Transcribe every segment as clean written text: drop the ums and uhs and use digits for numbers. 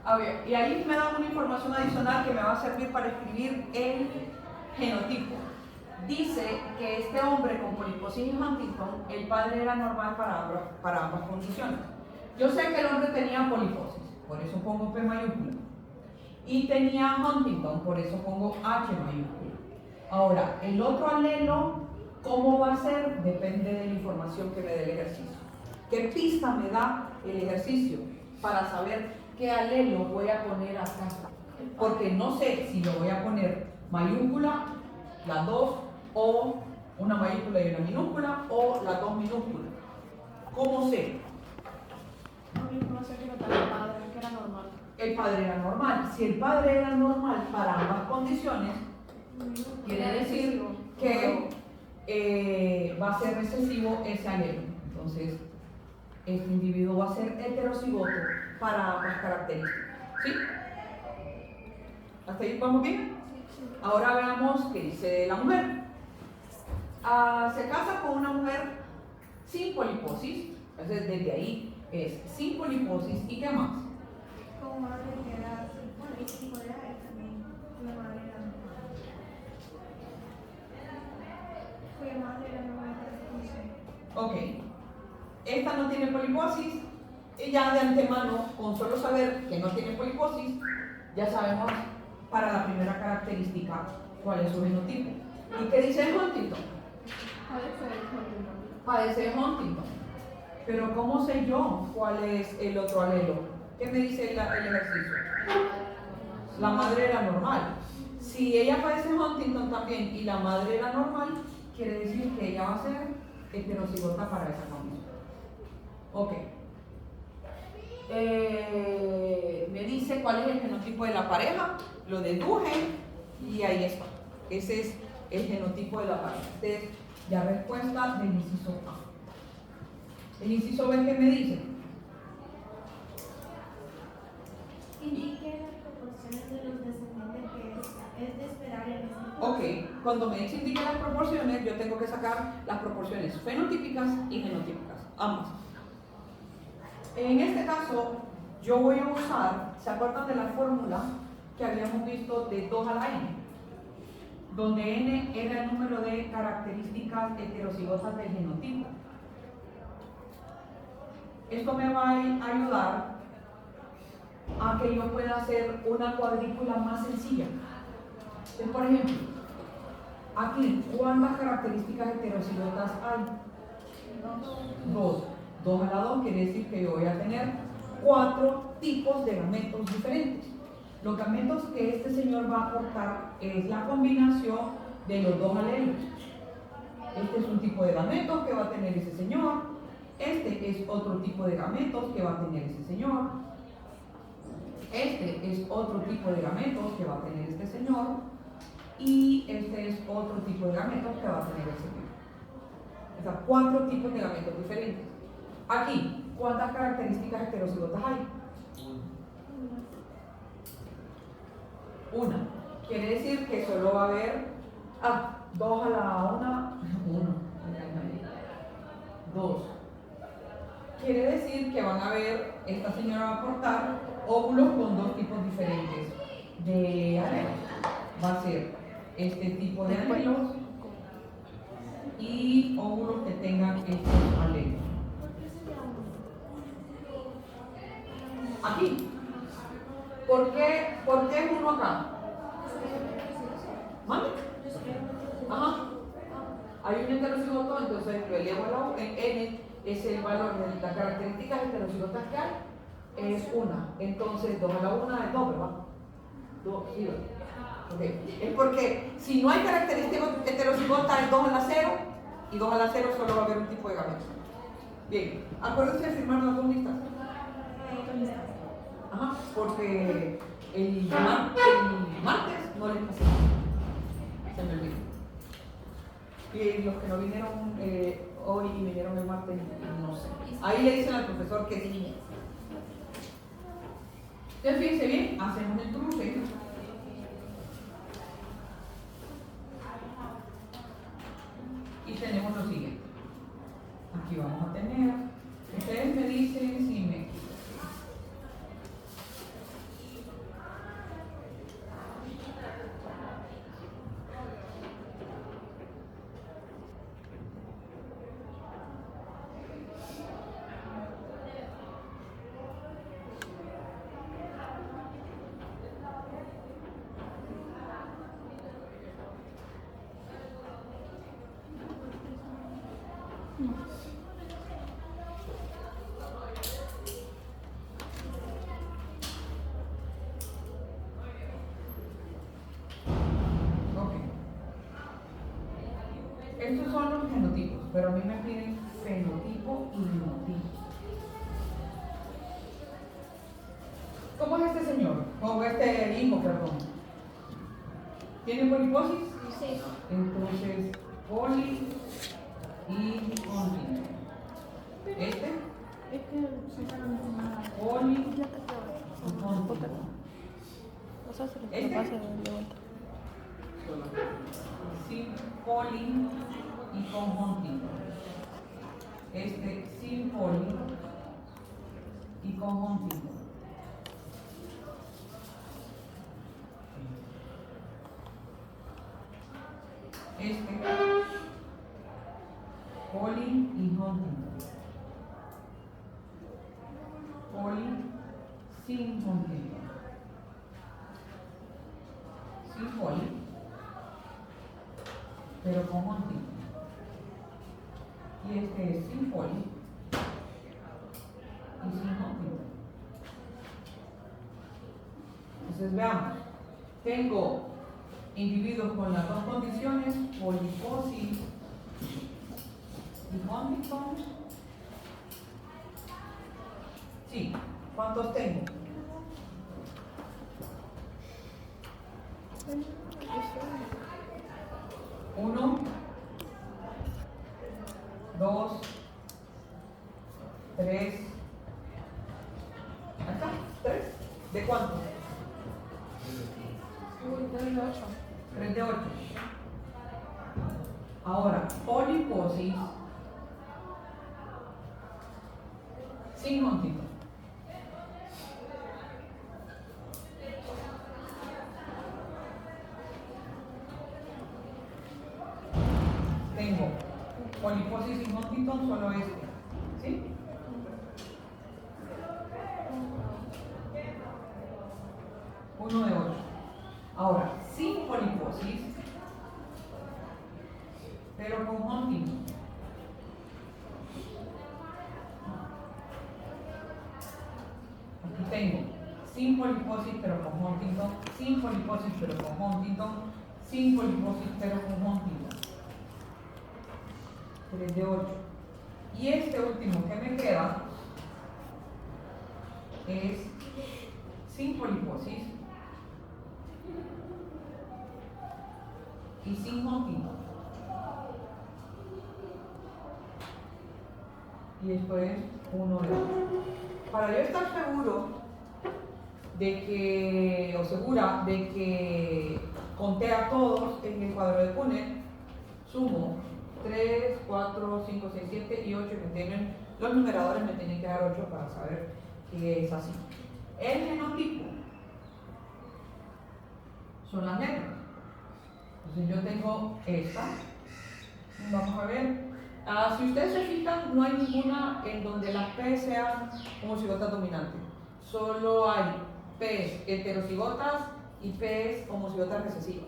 A ver, y ahí me dan una información adicional que me va a servir para escribir el genotipo. Dice que este hombre con poliposis y Huntington, el padre era normal para ambas condiciones. Yo sé que el hombre tenía poliposis, por eso pongo P mayúscula. Y tenía Huntington, por eso pongo H mayúscula. Ahora, el otro alelo, ¿cómo va a ser? Depende de la información que me dé el ejercicio. ¿Qué pista me da el ejercicio para saber qué alelo voy a poner acá? Porque no sé si lo voy a poner mayúscula, las dos, o una mayúscula y una minúscula, o las dos minúsculas. ¿Cómo sé? No sé qué notar el padre, que era normal. El padre era normal. Si el padre era normal para ambas condiciones, quiere decir que va a ser recesivo ese alelo. Entonces, este individuo va a ser heterocigoto para ambas características. ¿Sí? ¿Hasta ahí vamos bien? Ahora veamos qué dice la mujer. Se casa con una mujer sin poliposis. Entonces, desde ahí es sin poliposis. ¿Y qué más? Como madre que era, bueno, y tipo de él también, la madre era normal. Fue madre era normal para esa condición. Ok. Esta no tiene poliposis. Y ya de antemano, con solo saber que no tiene poliposis, ya sabemos para la primera característica cuál es su genotipo. ¿Y qué dice Huntington? Padece de Huntington. Pero ¿cómo sé yo cuál es el otro alelo? ¿Qué me dice el ejercicio? La madre era normal. Si ella padece Huntington también y la madre era normal, quiere decir que ella va a ser heterocigota para esa condición. Ok. Me dice cuál es el genotipo de la pareja, lo deduje y ahí está. Ese es el genotipo de la pareja. Entonces, ya respuesta del inciso A. El inciso B, ¿qué me dice? Indique las proporciones de los descendientes que es de esperar en ese caso. Ok, cuando me dice indique las proporciones, yo tengo que sacar las proporciones fenotípicas y genotípicas, ambas. En este caso, yo voy a usar, ¿se acuerdan de la fórmula que habíamos visto de 2 a la n? Donde n era el número de características heterocigotas del genotipo. Esto me va a ayudar a que yo pueda hacer una cuadrícula más sencilla. Entonces, por ejemplo, aquí, ¿cuántas características heterocigotas hay? 2. 2 a la 2 quiere decir que yo voy a tener 4 tipos de gametos diferentes. Los gametos que este señor va a aportar es la combinación de los dos alelos. Este es un tipo de gametos que va a tener ese señor. Este es otro tipo de gametos que va a tener ese señor. Este es otro tipo de gametos que va a tener este señor. Y este es otro tipo de gametos que va a tener ese señor. O sea, 4 tipos de gametos diferentes. Aquí, ¿cuántas características heterocigotas hay? Una. Quiere decir que solo va a haber 2 a la 1, 2. Quiere decir que van a ver, esta señora va a aportar óvulos con 2 tipos diferentes de alelos. Va a ser este tipo de alelos y óvulos que tengan estos alelos. Aquí. ¿Por qué es uno acá? ¿Mande? Ajá. Hay un heterocigoto, entonces lo elevo a la U. En N es el valor de las características heterocigotas que hay. Es una. Entonces 2 a la 1 es 2, ¿verdad? 2, sí, 2. Okay. Es porque si no hay características heterocigotas es 2 a la 0 y 2 a la 0 solo va a haber un tipo de gameto. Bien, acuérdense de firmar las 2 listas. Ajá, porque el martes no les pasé. Se me olvidó. Y los que no vinieron hoy y vinieron el martes, no sé. Ahí le dicen al profesor que sí. Entonces, fíjense bien, hacemos el cruce. Y tenemos lo siguiente. Aquí vamos a tener. Ustedes me dicen si me Ok. Estos son los genotipos, pero a mí me piden fenotipo y genotipo. ¿Cómo es este señor? O este hijo, perdón. ¿Tiene poliposis? Sí. Entonces, poli y continuo. Este, Es que sinceramente nada. poli Ya te quedo. y continuo. O sea, se le ¿Este? pase de vuelta. Sin poli y conjuntivo. Este sin poli y conjuntivo. Este poli y conjuntivo. Poli sin conjuntivo. Sin poli, pero con conjuntivo. Y este es sin poli y sin conjuntivo. Entonces veamos, tengo individuos con las dos condiciones, poliposis y Huntington. Sí, ¿cuántos tengo? Uno, dos, tres. ¿Acá? ¿Tres? ¿De cuánto? 3 de 8. 3 de 8. Ahora, poliposis sin Huntington. Tengo poliposis sin Huntington, solo este. ¿Sí? Uno de 8. Ahora, sin poliposis, pero con Huntington. Aquí tengo sin poliposis pero con Huntington, sin poliposis pero con Huntington, sin poliposis pero con Huntington. 3 de 8. Y este último que me queda es sin poliposis y sin Huntington. Y esto es 1 de 8. Para yo estar seguro de que, o segura de que conté a todos en el cuadro de Punnett, sumo 3, 4, 5, 6, 7 y 8 que tienen, los numeradores me tienen que dar 8 para saber que es así. El genotipo son las letras. Entonces yo tengo esta. Vamos a ver. Si ustedes se fijan, no hay ninguna en donde las P sean homocigotas dominantes. Solo hay P heterocigotas y P homocigotas recesivas.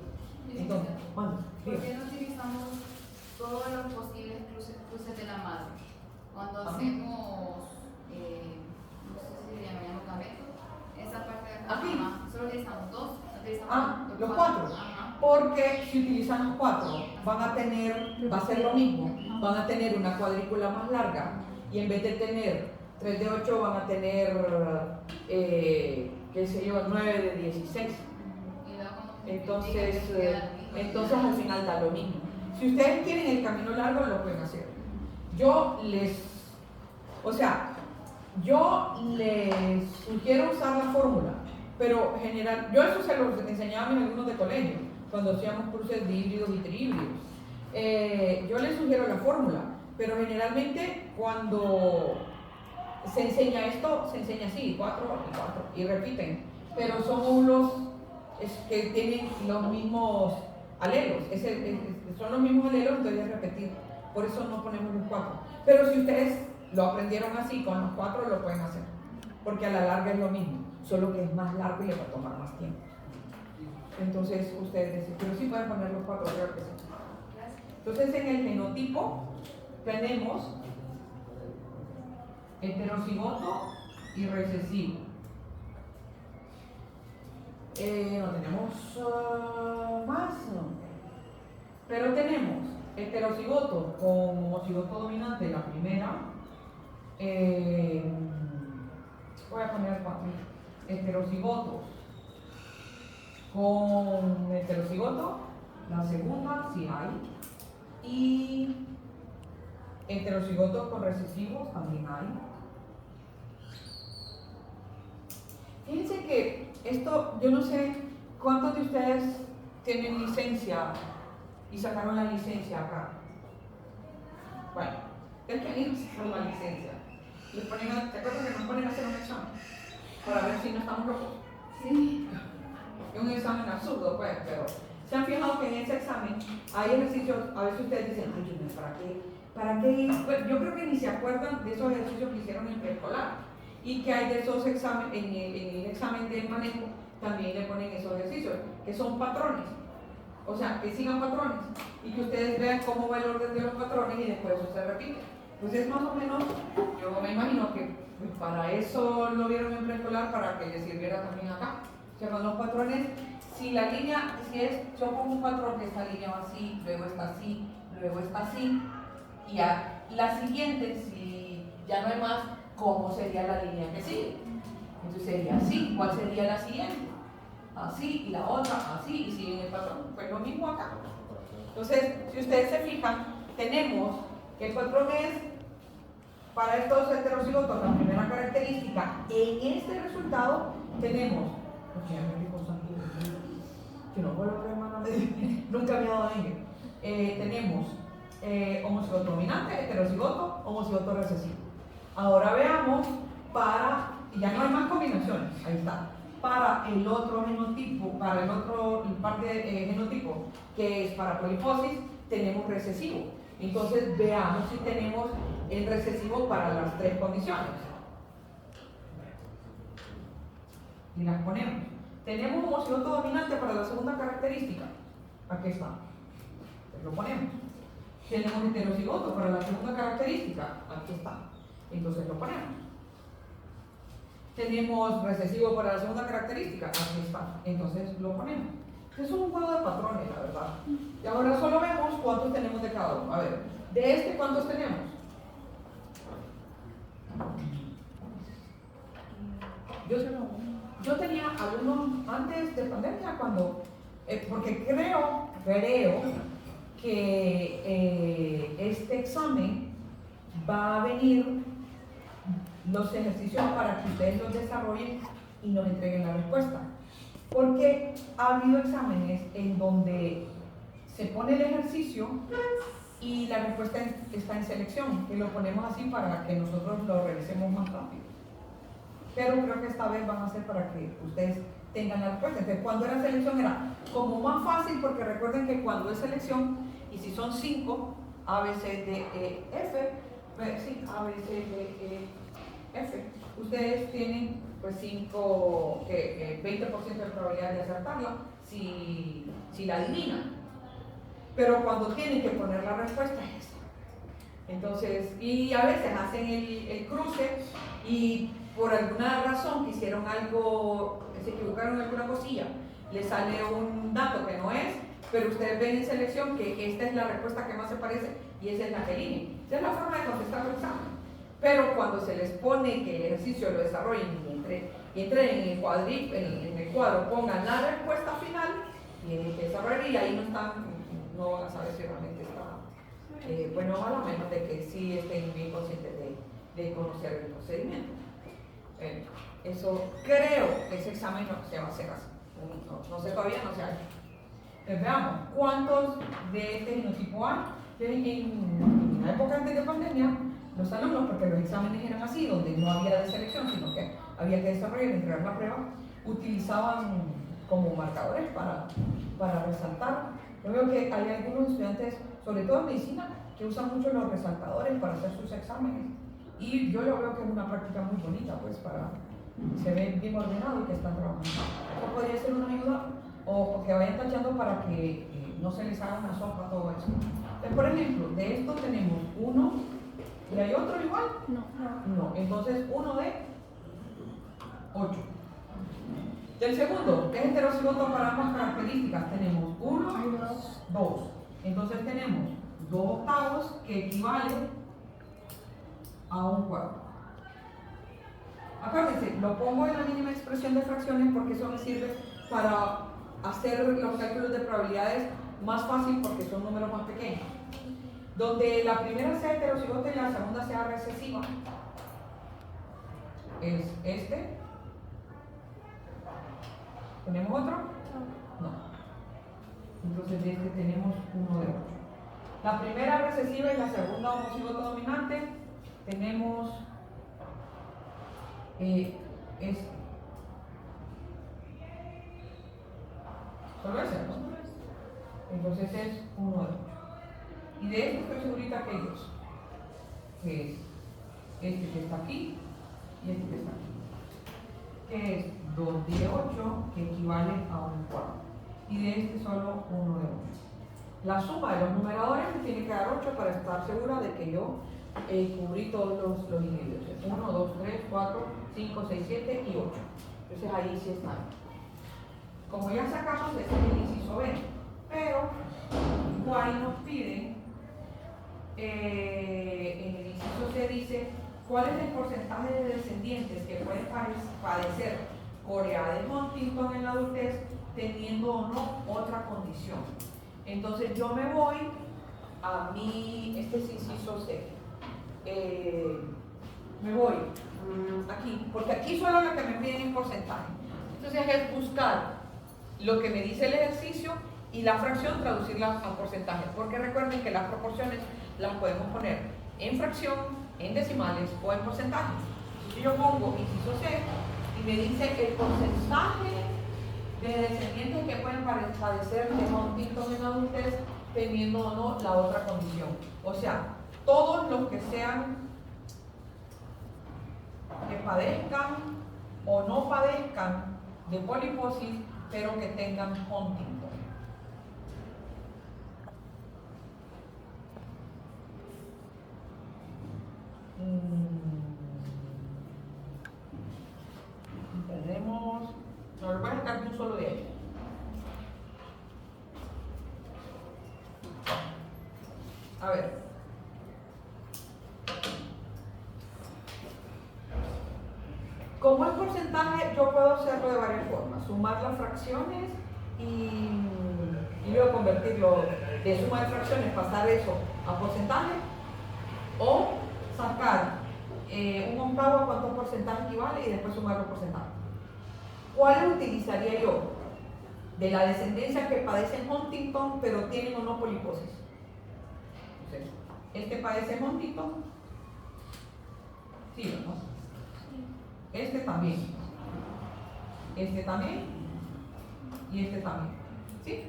Entonces, bueno, ¿por qué no utilizamos todos los posibles cruces de la madre? Cuando hacemos, no sé si se llama gamete, esa parte de acá, aquí solo utilizamos dos, no utilizamos los 4. Ajá. Porque si utilizan los 4, van a tener, va a ser lo mismo, van a tener una cuadrícula más larga y en vez de tener 3 de 8 van a tener, qué sé yo, 9 de 16. Y luego como Entonces al final da lo mismo. Si ustedes quieren el camino largo, lo pueden hacer. Yo les sugiero usar la fórmula, pero yo eso se lo enseñaba a mis alumnos de colegio, cuando hacíamos cruces de híbridos y trihíbridos. Yo les sugiero la fórmula, pero generalmente cuando se enseña esto, se enseña así, 4 y 4, y repiten, pero son óvulos que tienen los mismos alelos, son los mismos alelos, entonces es repetir, por eso no ponemos los 4. Pero si ustedes lo aprendieron así, con los 4 lo pueden hacer, porque a la larga es lo mismo, solo que es más largo y le va a tomar más tiempo. Entonces ustedes dicen, pero sí pueden poner los 4, creo que sí. Entonces en el genotipo tenemos heterocigoto y recesivo. No tenemos más, no. Pero tenemos heterocigoto con homocigoto dominante, la primera. Voy a poner 4. Heterocigotos con heterocigoto, la segunda, sí hay. Y heterocigotos con recesivos también hay. Fíjense que esto, yo no sé cuántos de ustedes tienen licencia y sacaron la licencia acá. Bueno, es que a mí no sacaron la licencia. ¿Te acuerdas que nos ponen a hacer un examen? Para ver si no estamos locos. Sí. Es un examen absurdo, pues, pero se han fijado que en ese examen hay ejercicios, a veces ustedes dicen, ay, Junior, ¿para qué? ¿Para qué? Pues, yo creo que ni se acuerdan de esos ejercicios que hicieron en preescolar y que hay de esos exámenes, en el examen de manejo también le ponen esos ejercicios, que son patrones. O sea, que sigan patrones y que ustedes vean cómo va el orden de los patrones y después eso se repite. Pues es más o menos, yo me imagino que pues, para eso lo vieron en preescolar, para que les sirviera también acá. O sea, con los patrones, si la línea, yo pongo un patrón que esta línea va así, luego está así, luego está así, y a la siguiente, si ya no hay más, ¿cómo sería la línea que sigue? Entonces sería así, ¿cuál sería la siguiente? Así, y la otra, así, y siguen el patrón. Pues lo mismo acá. Entonces, si ustedes se fijan, tenemos que el patrón es para estos heterocigotos, la primera característica. En este resultado tenemos, que no puedo creer, hermana, nunca me ha dado dengue. Tenemos homocigoto dominante, heterocigoto, homocigoto recesivo. Ahora veamos ya no hay más combinaciones, ahí está. Para el otro genotipo, para el otro parte genotipo, que es para poliposis, tenemos recesivo. Entonces veamos si tenemos el recesivo para las 3 condiciones. Y las ponemos. Tenemos homocigoto dominante para la segunda característica. Aquí está. Lo ponemos. Tenemos heterocigoto para la segunda característica. Aquí está. Entonces lo ponemos. Tenemos recesivo para la segunda característica. Aquí está. Entonces lo ponemos. Es un juego de patrones, la verdad. Y ahora solo vemos cuántos tenemos de cada uno. A ver, de este, ¿cuántos tenemos? Yo tenía algunos antes de pandemia porque creo que este examen va a venir los ejercicios para que ustedes los desarrollen y nos entreguen la respuesta. Porque ha habido exámenes en donde se pone el ejercicio y la respuesta está en selección, que lo ponemos así para que nosotros lo revisemos más rápido. Pero creo que esta vez van a ser para que ustedes tengan la respuesta. Entonces, cuando era selección era como más fácil, porque recuerden que cuando es selección, y si son 5, A, B, C, D, E, F, sí, A, B, C, D, E, F, ustedes tienen pues 20% de probabilidad de acertarla si la adivinan. Pero cuando tienen que poner la respuesta es esa. Entonces, y a veces hacen el cruce y por alguna razón hicieron algo, se equivocaron en alguna cosilla, les sale un dato que no es, pero ustedes ven en selección que esta es la respuesta que más se parece y esa es la que elige. Esa es la forma de contestar el examen. Pero cuando se les pone que el ejercicio lo desarrollen y entren en el cuadro, pongan la respuesta final, tienen que desarrollar y ahí no van a saber si realmente está bueno o malo, a menos de que sí estén bien conscientes de conocer el procedimiento. Eso creo que ese examen no se va a hacer así. No sé todavía, no se ha hecho. Veamos, ¿cuántos de este genotipo hay? En la época antes de pandemia, los alumnos, porque los exámenes eran así, donde no había de selección, sino que había que desarrollar y entregar la prueba, utilizaban como marcadores para resaltar. Yo veo que hay algunos estudiantes, sobre todo en medicina, que usan mucho los resaltadores para hacer sus exámenes. Y yo lo veo que es una práctica muy bonita, pues se ve bien ordenado y que están trabajando. Eso podría ser una ayuda, o que vayan tachando para que no se les haga una sopa todo eso. Por ejemplo, de esto tenemos 1 y hay otro igual. No. No, entonces 1 de 8. Del segundo, que es heterocigoto para ambas características, tenemos 1, 2. Entonces tenemos 2 octavos que equivalen a un cuarto. Acuérdense, lo pongo en la mínima expresión de fracciones porque eso me sirve para hacer los cálculos de probabilidades más fácil porque son números más pequeños. Donde la primera sea heterocigota y la segunda sea recesiva es este. ¿Tenemos otro? No. Entonces de este tenemos 1 de 8. La primera recesiva y la segunda homocigoto dominante tenemos este. Solo ese, ¿no? Entonces es 1 de 8. Y de este estoy segurita que hay dos. Que es este que está aquí y este que está aquí. Que es 2 de 8, que equivale a un cuarto. Y de este solo 1 de 8. La suma de los numeradores me tiene que dar 8 para estar segura de que yo cubrí todos los individuos. 1, 2, 3, 4, 5, 6, 7 y 8. Entonces ahí sí están. Como ya sacamos, este es el inciso B. Pero igual nos piden, en el inciso C dice, ¿cuál es el porcentaje de descendientes que pueden padecer corea de Huntington en la adultez teniendo o no otra condición? Entonces yo me voy a mi, este es inciso C, me voy aquí, porque aquí solo lo que me piden es porcentaje. Entonces es buscar lo que me dice el ejercicio y la fracción traducirla a porcentaje, porque recuerden que las proporciones las podemos poner en fracción, en decimales o en porcentaje. Si yo pongo inciso C y me dice el porcentaje de descendientes que pueden padecer de Huntington en adultez teniendo o no la otra condición. O sea, todos los que sean, que padezcan o no padezcan de poliposis, pero que tengan Huntington. Tenemos, no, lo voy a sacar de un solo de ellos. A ver. Como es porcentaje, yo puedo hacerlo de varias formas. Sumar las fracciones y luego convertirlo de suma de fracciones, pasar eso a porcentaje, o sacar un octavo a cuánto porcentaje equivale y después sumar los porcentajes. ¿Cuál utilizaría yo? De la descendencia que padece Huntington pero tienen o no poliposis. Entonces, este padece Huntington, sí o no. Este también. Este también. Y este también. ¿Sí?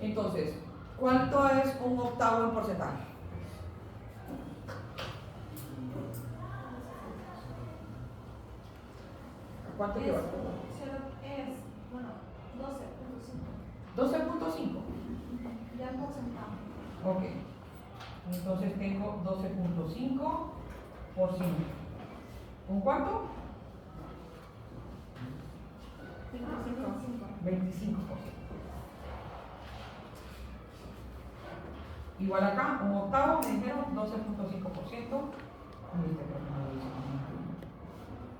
Entonces, ¿cuánto es un octavo en porcentaje? ¿Cuánto lleva? Es, bueno, 12.5. 12.5. Ya en porcentaje. Ok. Entonces tengo 12.5 por 5. ¿Un cuánto? 25%. Igual acá, un octavo, me dijeron 12.5%.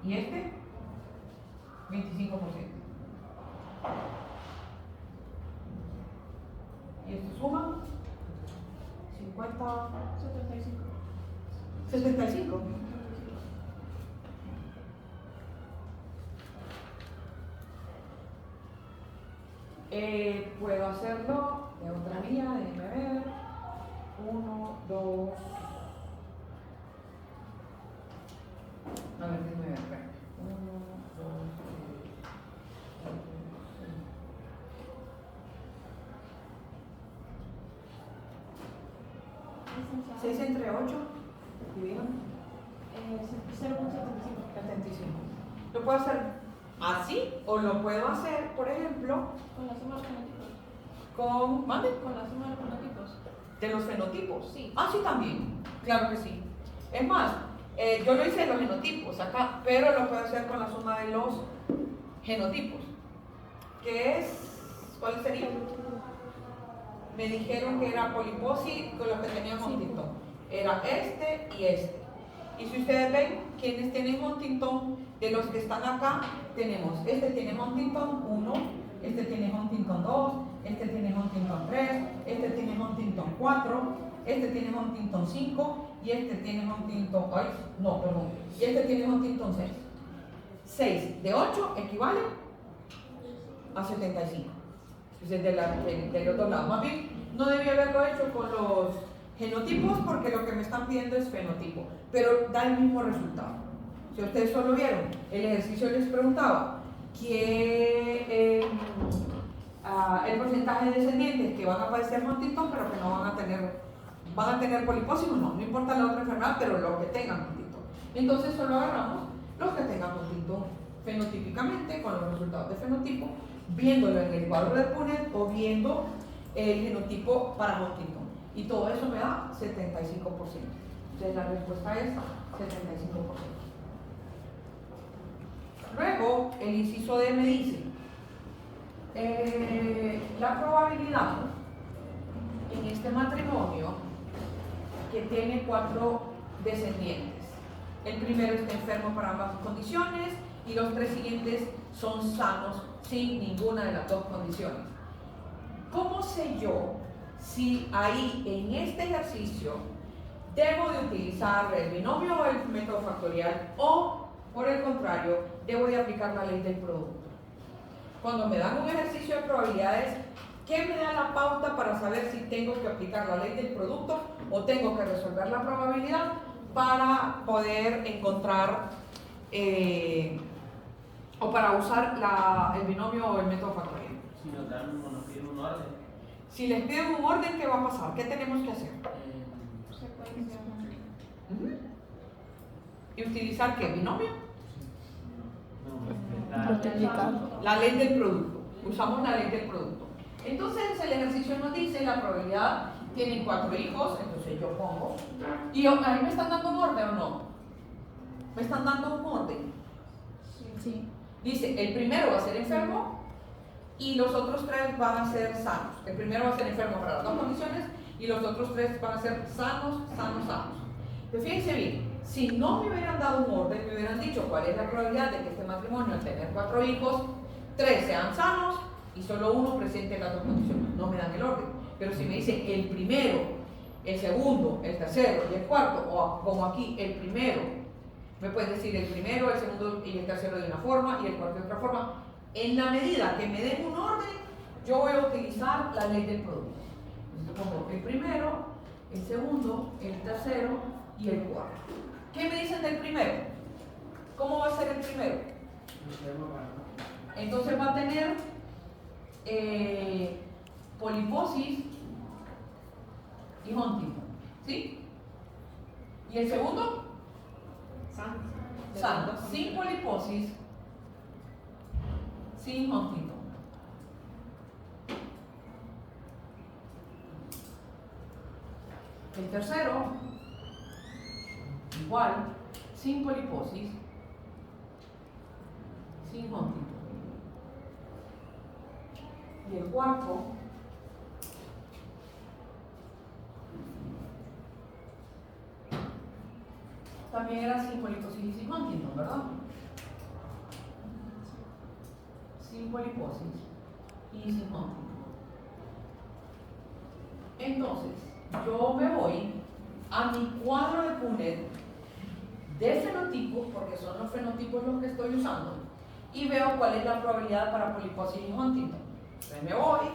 Y este, 25%. Y esto suma 50, 75. Puedo hacerlo de otra vía, déjenme ver. 1, 2. A ver, déjenme ver. 1, 2, 3, 6 entre 8, dividido 0.75. 75. Lo puedo hacer así o lo puedo hacer, por ejemplo, Con la suma de los genotipos. con, ¿mande? Con la suma de los genotipos. de los fenotipos. Sí. Ah, sí, también. Claro que sí. Es más, yo lo hice de los genotipos acá, pero lo puedo hacer con la suma de los genotipos. ¿Qué es? ¿Cuál sería? Me dijeron que era poliposis con los que tenían Huntington. Era este y este. Y si ustedes ven, quienes tienen Huntington, de los que están acá, tenemos, este tiene Huntington 1, este tiene Huntington 2, este tiene Huntington 3, este tiene Huntington 4, este tiene Huntington 5 y este tiene Huntington, y este tiene Huntington 6. 6 de 8 equivale a 75. Entonces del otro lado. Más bien, no debí haberlo hecho con los genotipos porque lo que me están pidiendo es fenotipo, pero da el mismo resultado. Si ustedes solo vieron, el ejercicio les preguntaba que el porcentaje de descendientes que van a padecer Huntington, pero que no van a tener poliposis o no importa la otra enfermedad, pero los que tengan Huntington. Entonces solo agarramos los que tengan Huntington fenotípicamente, con los resultados de fenotipo, viéndolo en el cuadro de Punnett o viendo el genotipo para Huntington. Y todo eso me da 75%. Entonces la respuesta es 75%. Luego, el inciso D me dice, la probabilidad en este matrimonio que tiene 4 descendientes. El primero está enfermo para ambas condiciones y los 3 siguientes son sanos sin ninguna de las 2 condiciones. ¿Cómo sé yo si ahí en este ejercicio debo de utilizar el binomio o el método factorial o, por el contrario, debo de aplicar la ley del producto? Cuando me dan un ejercicio de probabilidades, ¿qué me da la pauta para saber si tengo que aplicar la ley del producto o tengo que resolver la probabilidad para poder encontrar o para usar el binomio o el método factorial? Si nos piden un orden. Si les piden un orden, ¿qué va a pasar? ¿Qué tenemos que hacer? ¿Y utilizar qué? ¿Binomio? Multiplicar. La ley del producto. Usamos la ley del producto. Entonces el ejercicio nos dice la probabilidad, tienen 4 hijos, entonces yo pongo. ¿Y a mí me están dando un orden o no? ¿Me están dando un orden? Sí. Dice, el primero va a ser enfermo y los otros 3 van a ser sanos. El primero va a ser enfermo para las 2 condiciones y los otros 3 van a ser sanos. Pero fíjense bien, si no me hubieran dado un orden, me hubieran dicho cuál es la probabilidad de que este matrimonio, al tener 4 hijos, 3 sean sanos y solo 1 presente las 2 condiciones. No me dan el orden. Pero si me dicen el primero, el segundo, el tercero y el cuarto, o como aquí, el primero, me pueden decir el primero, el segundo y el tercero de una forma y el cuarto de otra forma. En la medida que me den un orden, yo voy a utilizar la ley del producto. Entonces pongo el primero, el segundo, el tercero y el cuarto. ¿Qué me dicen del primero? ¿Cómo va a ser el primero? Entonces va a tener poliposis y Huntington, ¿sí? ¿Y el segundo? Sano, sin poliposis, sin Huntington. El tercero, igual, sin poliposis, sin Huntington. Y el cuarto, también era sin poliposis y sin Huntington, ¿verdad? Sin poliposis y sin Huntington. Entonces, yo me voy a mi cuadro de Punnett de fenotipos, porque son los fenotipos los que estoy usando, y veo cuál es la probabilidad para poliposis y Huntington. Entonces me voy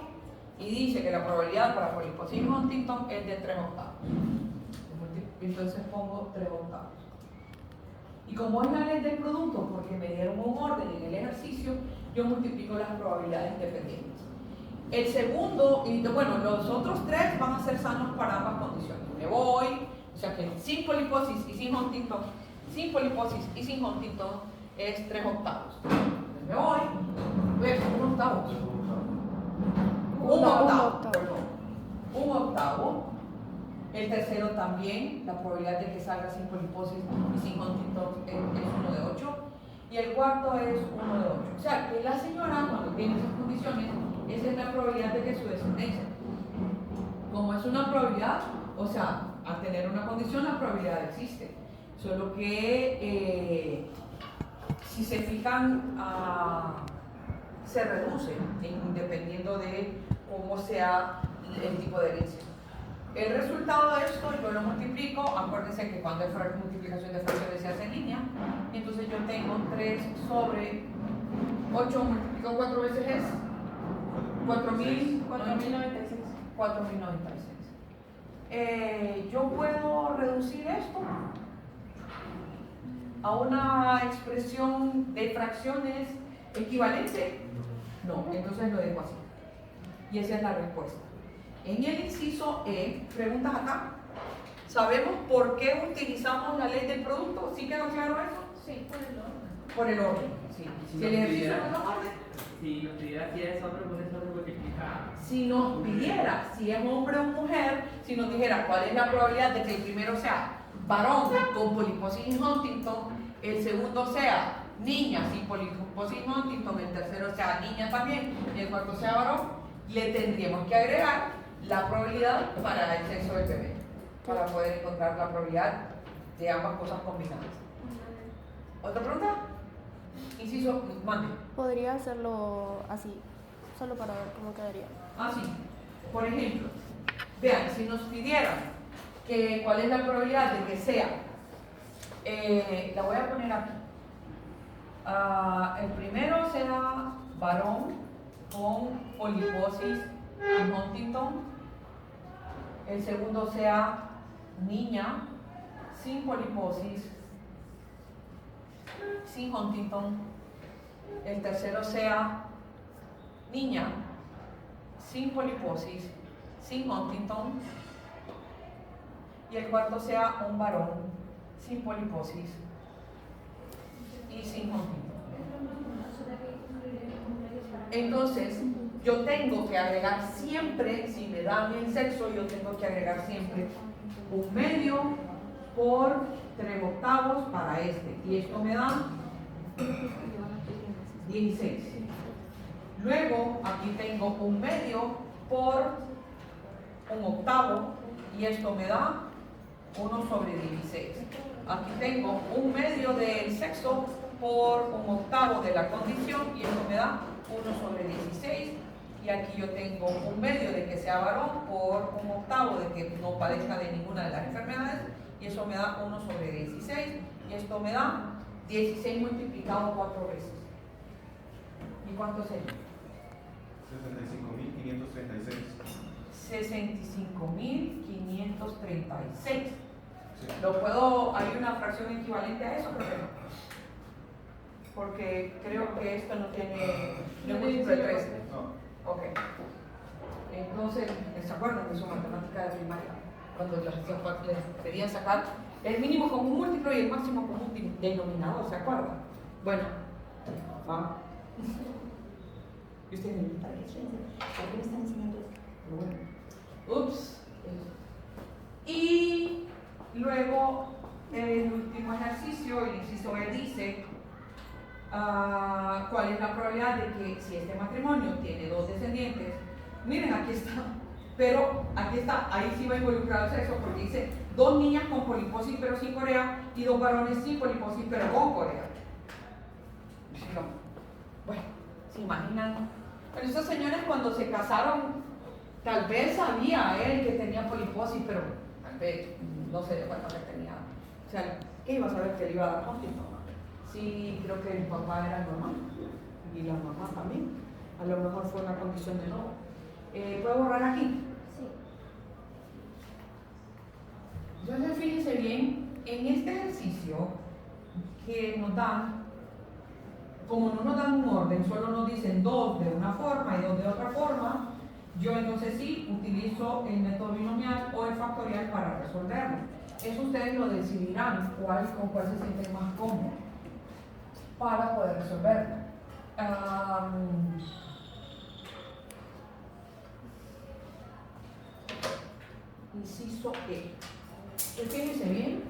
y dice que la probabilidad para poliposis y Huntington es de 3 octavos. Entonces pongo 3 octavos. Y como es la ley del producto, porque me dieron un orden en el ejercicio, yo multiplico las probabilidades dependientes. El segundo, y bueno, los otros 3 van a ser sanos para ambas condiciones. Me voy, o sea que sin poliposis y sin Huntington, sin poliposis y sin Huntington es 3 octavos. Entonces me voy, un octavo. Un octavo. El tercero también, la probabilidad de que salga sin poliposis y sin Huntington es 1 de 8. Y el cuarto es 1 de 8. O sea, que la señora, cuando tiene esas condiciones, esa es la probabilidad de que su descendencia. Como es una probabilidad, o sea, al tener una condición, la probabilidad existe. Solo que si se fijan, se reduce dependiendo de cómo sea el tipo de herencia. El resultado de esto yo lo multiplico, acuérdense que cuando hay multiplicación de fracciones se hace en línea, entonces yo tengo 3 sobre 8 multiplicado 4 veces es 4.096. 4.096. Yo puedo reducir esto a una expresión de fracciones equivalente. No, entonces lo dejo así. Y esa es la respuesta. En el inciso E, preguntas acá. ¿Sabemos por qué utilizamos la ley del producto? ¿Sí quedó claro eso? Sí, por el orden. Por el orden, sí. Si Si el nos ejercicio pidiera- no es orden, Si nos pidiera si es hombre, pues eso se multiplica. si nos pidiera si es hombre o mujer, si nos dijera cuál es la probabilidad de que el primero sea varón con poliposis Huntington, el segundo sea niña sin poliposis Huntington, el tercero sea niña también y el cuarto sea varón, le tendríamos que agregar la probabilidad para el sexo del bebé, para poder encontrar la probabilidad de ambas cosas combinadas. ¿Otra pregunta? Inciso, mande. Podría hacerlo así, solo para ver cómo quedaría. Así, por ejemplo, vean, si nos pidieran que cuál es la probabilidad de que sea, la voy a poner aquí. El primero sea varón con poliposis en Huntington. El segundo sea niña sin poliposis, sin Huntington. El tercero sea niña sin poliposis, sin Huntington. Y el cuarto sea un varón sin poliposis y sin Huntington. Entonces, yo tengo que agregar siempre, si me dan el sexo, yo tengo que agregar siempre 1/2 por 3/8 para este. Y esto me da 16. Luego, aquí tengo 1/2 por 1/8 y esto me da 1 sobre 16. Aquí tengo 1/2 del sexo por 1/8 de la condición y esto me da 1 sobre 16. Y aquí yo tengo 1/2 de que sea varón por 1/8 de que no padezca de ninguna de las enfermedades y eso me da 1 sobre 16 y esto me da 16 multiplicado 4 veces. ¿Y cuánto sería? 65.536. 65.536. Sí. ¿Lo puedo, hay una fracción equivalente a eso? Creo que no. Porque creo que esto no tiene, no es múltiplo de 3. No. Ok. Entonces, ¿se acuerdan de su matemática de primaria? Cuando les querían sacar el mínimo común múltiplo y el máximo común denominador, ¿se acuerdan? Bueno, va. ¿Y ustedes me están diciendo? ¿Por qué me están enseñando esto? Pero bueno. Ups. Y luego, el último ejercicio, el inciso E dice cuál es la probabilidad de que si este matrimonio tiene 2 descendientes, miren aquí está, pero aquí está, ahí sí va involucrado el sexo porque dice 2 niñas con poliposis pero sin Corea y 2 varones sin poliposis pero con Corea. Bueno, ¿se imaginan? Pero esos señores cuando se casaron, tal vez sabía él que tenía poliposis, pero tal vez no se dio cuenta que tenía. O sea, ¿qué iba a saber que le iba a dar Huntington? Sí, creo que el papá era normal y la mamá también. A lo mejor fue una condición de no. ¿Puedo borrar aquí? Sí. Entonces, fíjense bien, en este ejercicio que nos dan, como no nos dan un orden, solo nos dicen 2 de una forma y 2 de otra forma, yo entonces sí utilizo el método binomial o el factorial para resolverlo. Eso ustedes lo decidirán con cuál se sienten más cómodos para poder resolverlo. Inciso inciso E. Fíjense bien.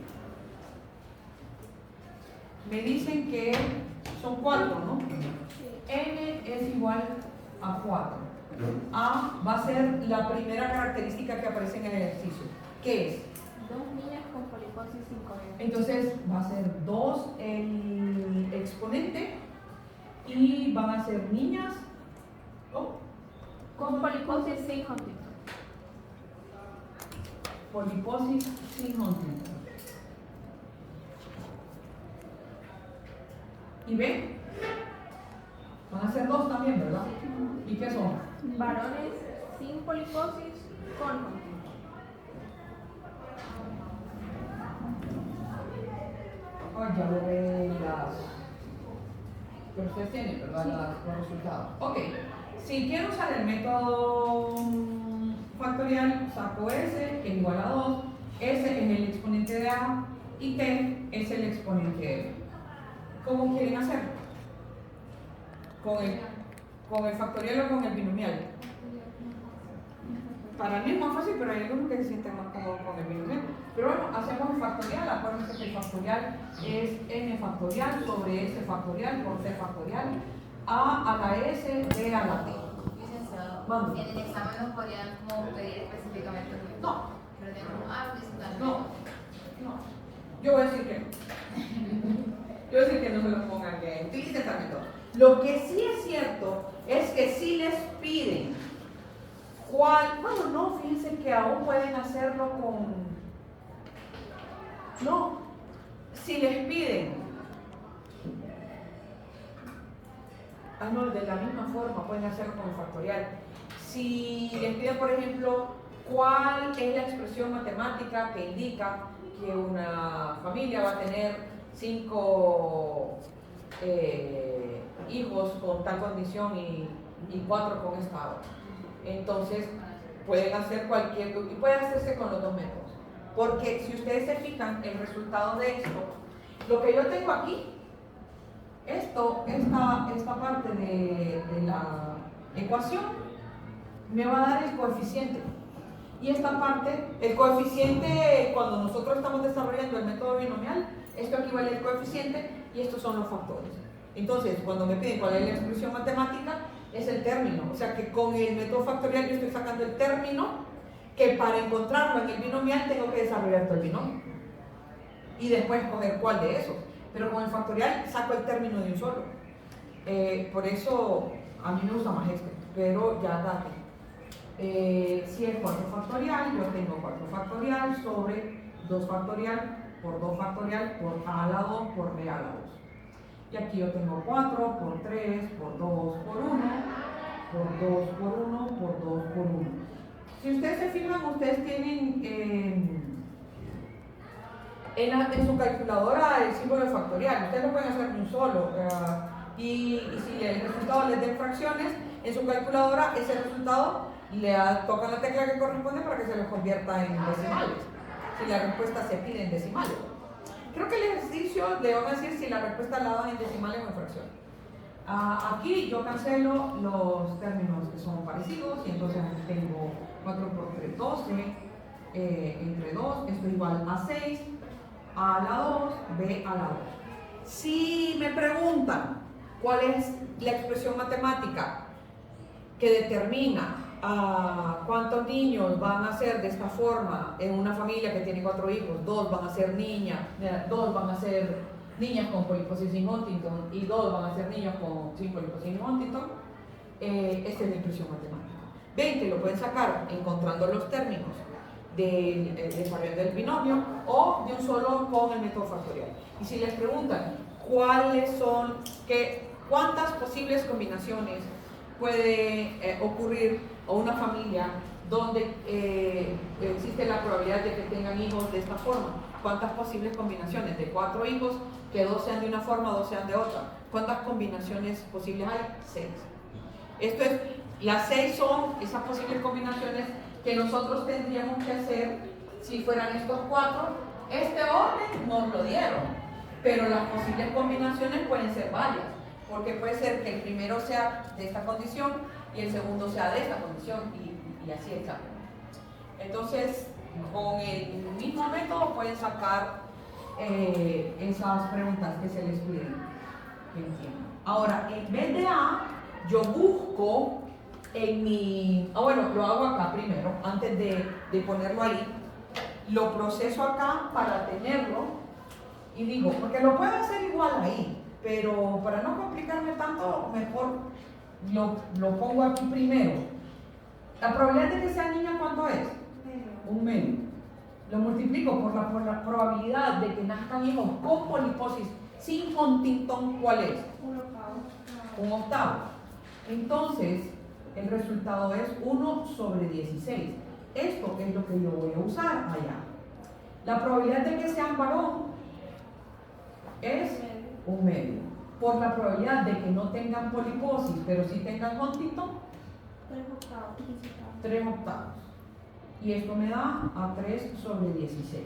Me dicen que son 4, ¿no? N es igual a 4. A va a ser la primera característica que aparece en el ejercicio. ¿Qué es? 2 niñas con poliposis 5E. Entonces va a ser 2 el exponente y van a ser niñas. ¿Cómo? Con poliposis sin Huntington. Poliposis sin Huntington. ¿Y ven? Van a ser 2 también, ¿verdad? ¿Y qué son? Varones sin poliposis con Huntington. Ay, ya lo ve pero ustedes tienen, ¿verdad? Los resultados. Ok. Si quiero usar el método factorial, saco S, que es igual a 2. S es el exponente de A y T es el exponente de B. ¿Cómo quieren hacerlo? ¿Con el factorial o con el binomial? Para mí es más fácil, pero hay algunos que se sienten más cómodos con el binomial. Pero bueno, hacemos el factorial. Acuérdense que el factorial es n factorial sobre s factorial por c factorial. A la s, b a la t. Licenciado, Vamos. en el examen nos podrían como pedir específicamente el método. No. Pero tenemos algo que es No. Yo voy a decir que no. Yo voy a decir que no se lo pongan, que utilicen tal método. Lo que sí es cierto es que sí les piden bueno, no, fíjense que aún pueden hacerlo no, si les piden, no, de la misma forma pueden hacerlo con el factorial. Si les piden, por ejemplo, cuál es la expresión matemática que indica que una familia va a tener 5 hijos con tal condición y 4 con esta otra. Entonces pueden hacer y puede hacerse con los dos métodos, porque si ustedes se fijan el resultado de esto, lo que yo tengo aquí, esta parte de la ecuación me va a dar el coeficiente, y esta parte, el coeficiente, cuando nosotros estamos desarrollando el método binomial, esto equivale al coeficiente y estos son los factores. Entonces, cuando me piden cuál es la expresión matemática, es el término. O sea que con el método factorial yo estoy sacando el término, que para encontrarlo en el binomial tengo que desarrollar todo el binomio. Y después escoger cuál de esos. Pero con el factorial saco el término de un solo. Por eso a mí me gusta más este. Pero ya date. Si es 4 factorial, yo tengo 4 factorial sobre 2 factorial por 2 factorial por a la 2 por b a la 2. Y aquí yo tengo 4 por 3 por 2 por 1 por 2 por 1 por 2 por 1. Si ustedes se fijan, ustedes tienen en su calculadora el símbolo de factorial. Ustedes lo pueden hacer de un solo. Y si el resultado les dé fracciones, en su calculadora ese resultado le tocan la tecla que corresponde para que se lo convierta en decimales. Si la respuesta se pide en decimales. Creo que el ejercicio le van a decir si la respuesta la dan en decimales o en fracciones. Aquí yo cancelo los términos que son parecidos y entonces aquí tengo 4 por 3, 12, entre 2, esto es igual a 6, a la 2, b a la 2. Si me preguntan cuál es la expresión matemática que determina cuántos niños van a ser de esta forma en una familia que tiene 4 hijos, 2 van a ser niñas, 2 van a ser niñas con poliposis sin Huntington y 2 van a ser niños sin poliposis sin Huntington, esta es la expresión matemática. Ven que lo pueden sacar encontrando los términos del desarrollo del binomio o de un solo con el método factorial. Y si les preguntan cuántas posibles combinaciones puede ocurrir a una familia donde existe la probabilidad de que tengan hijos de esta forma. ¿Cuántas posibles combinaciones? De 4 hijos, que 2 sean de una forma, 2 sean de otra. ¿Cuántas combinaciones posibles hay? 6. Esto es, las 6 son esas posibles combinaciones que nosotros tendríamos que hacer si fueran estos 4. Este orden nos lo dieron, pero las posibles combinaciones pueden ser varias, porque puede ser que el primero sea de esta condición y el segundo sea de esta condición y así exactamente. Entonces, Con el mismo método pueden sacar esas preguntas que se les piden que entiendan. Ahora, en vez de A, yo busco en mi... bueno, lo hago acá primero, antes de ponerlo ahí. Lo proceso acá para tenerlo y digo, porque lo puedo hacer igual ahí, pero para no complicarme tanto, mejor lo pongo aquí primero. La probabilidad de que sea niña, ¿cuánto es? Un medio. Lo multiplico por la probabilidad de que nazcan hijos con poliposis sin Huntington, ¿cuál es? Un octavo. Entonces, el resultado es 1 sobre 16. Esto es lo que yo voy a usar allá. La probabilidad de que sean varón es un medio. Por la probabilidad de que no tengan poliposis, pero sí tengan Huntington, 3 octavos. Y esto me da a 3 sobre 16.